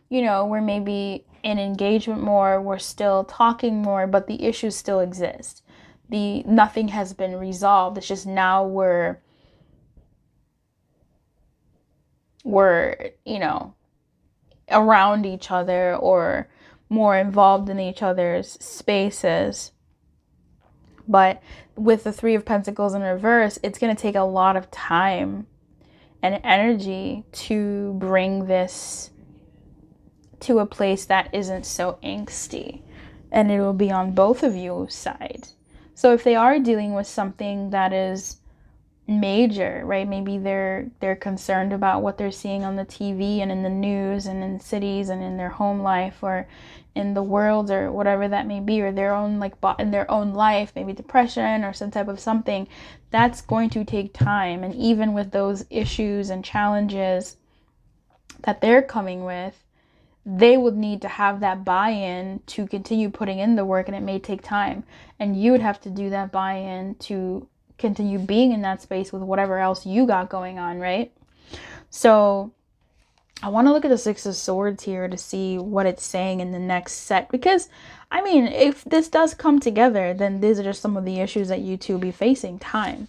we're maybe in engagement more, we're still talking more, but the issues still exist. Nothing has been resolved. It's just now we're around each other or more involved in each other's spaces. But with the 3 of Pentacles in reverse, it's going to take a lot of time and energy to bring this to a place that isn't so angsty. And it will be on both of you sides. So if they are dealing with something that is major, right? Maybe they're concerned about what they're seeing on the TV and in the news and in cities and in their home life or in the world or whatever that may be, or their own in their own life, maybe depression or some type of something. That's going to take time. And even with those issues and challenges that they're coming with, they would need to have that buy-in to continue putting in the work, and it may take time. And you would have to do that buy-in to continue being in that space with whatever else you got going on, right? So I want to look at the Six of Swords here to see what it's saying in the next set. Because, I mean, if this does come together, then these are just some of the issues that you two will be facing. Time.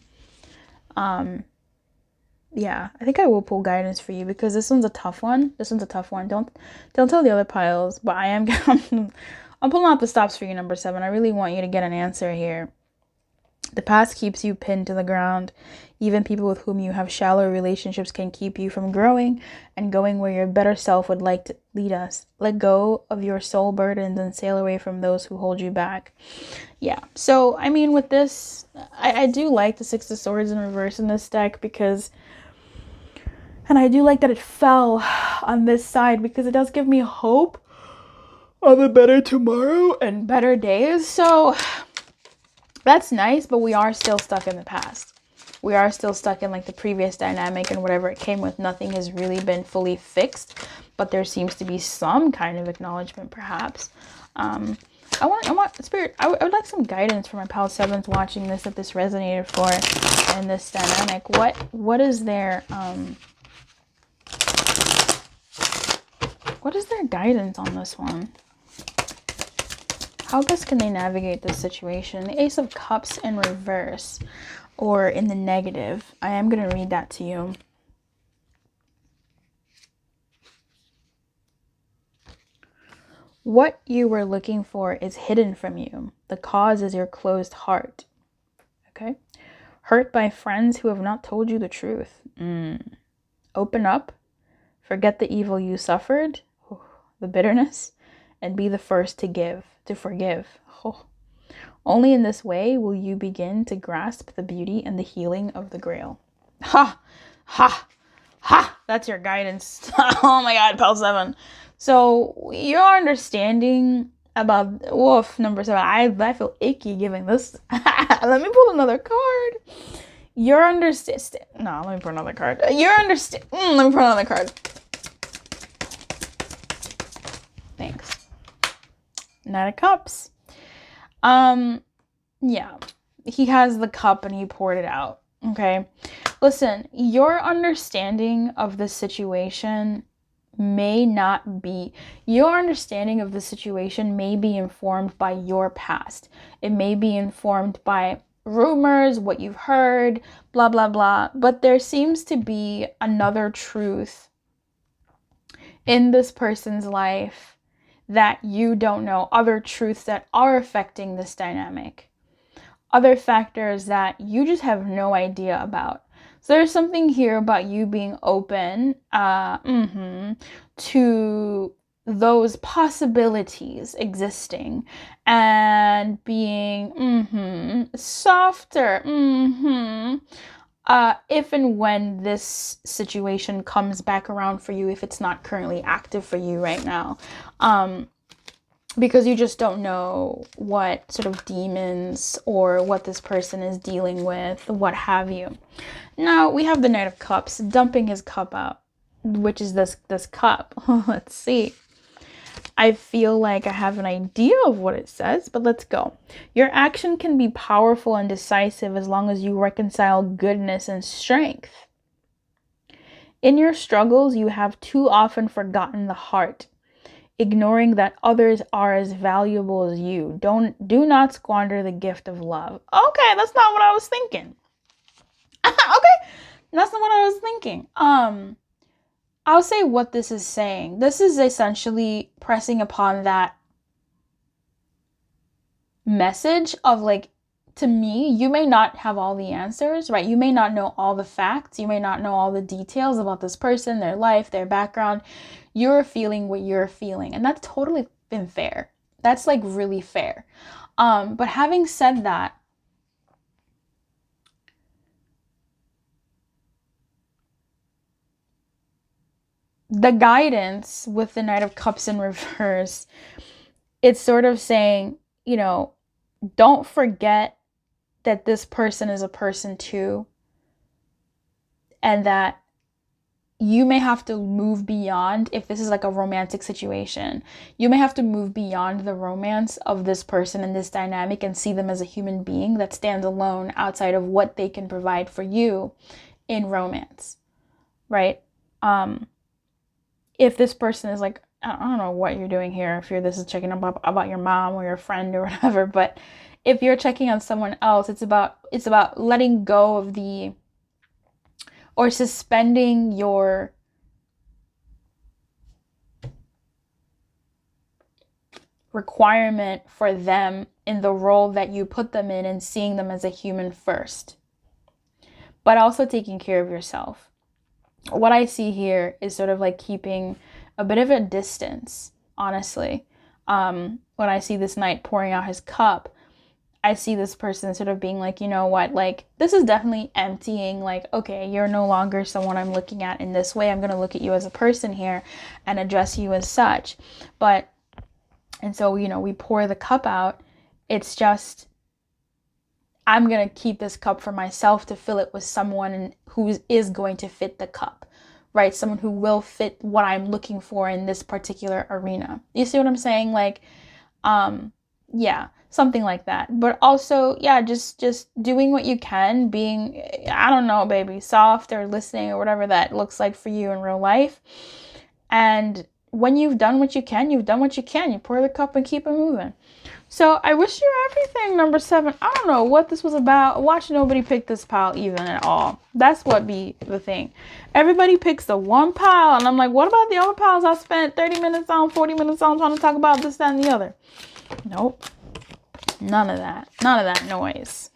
Yeah, I think I will pull guidance for you because this one's a tough one. This one's a tough one. Don't tell the other piles, but I'm pulling out the stops for you, number 7. I really want you to get an answer here. The past keeps you pinned to the ground. Even people with whom you have shallow relationships can keep you from growing and going where your better self would like to lead us. Let go of your soul burdens and sail away from those who hold you back. Yeah, so, I mean, with this, I do like the Six of Swords in reverse in this deck because... And I do like that it fell on this side because it does give me hope of a better tomorrow and better days. So that's nice, but we are still stuck in the past. We are still stuck in like the previous dynamic and whatever it came with. Nothing has really been fully fixed, but there seems to be some kind of acknowledgement perhaps. I want Spirit, I would like some guidance for my pal 7s watching this that this resonated for in this dynamic. What is their what is their guidance on this one? How best can they navigate this situation? The Ace of Cups in reverse or in the negative. I am going to read that to you. What you were looking for is hidden from you. The cause is your closed heart. Okay? Hurt by friends who have not told you the truth. Open up. Forget the evil you suffered, the bitterness, and be the first to forgive. Oh. Only in this way will you begin to grasp the beauty and the healing of the Grail. Ha! Ha! Ha! That's your guidance. Oh my god, pal 7. So, your understanding about... Woof, number 7. I feel icky giving this... Let me pull another card. Your understand... No, let me pull another card. Your understand... Let me pull another card. Thanks. Knight of Cups. Yeah. He has the cup and he poured it out. Okay. Listen, your understanding of the situation may not be... Your understanding of the situation may be informed by your past. It may be informed by rumors, what you've heard, blah, blah, blah. But there seems to be another truth in this person's life that you don't know, other truths that are affecting this dynamic, other factors that you just have no idea about. So there's something here about you being open to those possibilities existing and being softer if and when this situation comes back around for you, if it's not currently active for you right now. Because you just don't know what sort of demons or what this person is dealing with, what have you. Now, we have the Knight of Cups dumping his cup out, which is this cup. Let's see. I feel like I have an idea of what it says, but let's go. Your action can be powerful and decisive as long as you reconcile goodness and strength. In your struggles, you have too often forgotten the heart, ignoring that others are as valuable as you. Do not squander the gift of love. Okay, that's not what I was thinking. Okay, that's not what I was thinking. I'll say what this is saying. This is essentially pressing upon that message of like, to me, you may not have all the answers, right? You may not know all the facts. You may not know all the details about this person, their life, their background. You're feeling what you're feeling. And that's totally been fair. That's like really fair. But having said that, the guidance with the Knight of Cups in reverse, it's sort of saying, you know, don't forget that this person is a person too. And that you may have to move beyond, if this is like a romantic situation, you may have to move beyond the romance of this person and this dynamic and see them as a human being that stands alone outside of what they can provide for you in romance, right? if this person is like, I don't know what you're doing here, if this is checking about your mom or your friend or whatever, but if you're checking on someone else, it's about letting go of or suspending your requirement for them in the role that you put them in, and seeing them as a human first, but also taking care of yourself. What I see here is sort of like keeping a bit of a distance, honestly. When I see this knight pouring out his cup, I see this person sort of being like, you know what, like, this is definitely emptying, like, okay, you're no longer someone I'm looking at in this way. I'm going to look at you as a person here and address you as such. And so, you know, we pour the cup out. It's just, I'm going to keep this cup for myself to fill it with someone who is going to fit the cup, right? Someone who will fit what I'm looking for in this particular arena. You see what I'm saying? Like, yeah, something like that. But also, yeah, just doing what you can, being, I don't know, baby, soft or listening or whatever that looks like for you in real life. And when you've done what you can, you've done what you can. You pour the cup and keep it moving. So I wish you everything, number 7. I don't know what this was about. Watch nobody pick this pile even at all. That's what be the thing. Everybody picks the one pile, and I'm like, what about the other piles I spent 30 minutes on, 40 minutes on trying to talk about this, that, and the other? Nope. None of that. None of that noise.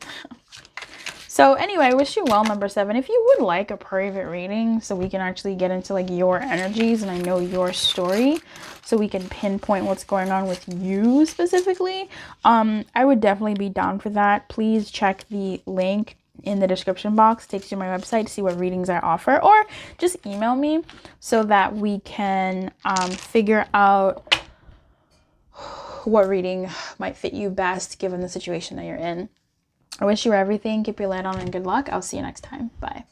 So anyway, I wish you well, number 7. If you would like a private reading so we can actually get into like your energies and I know your story, so we can pinpoint what's going on with you specifically, I would definitely be down for that. Please check the link in the description box. It takes you to my website to see what readings I offer, or just email me so that we can figure out what reading might fit you best given the situation that you're in. I wish you everything. Keep your light on and good luck. I'll see you next time. Bye.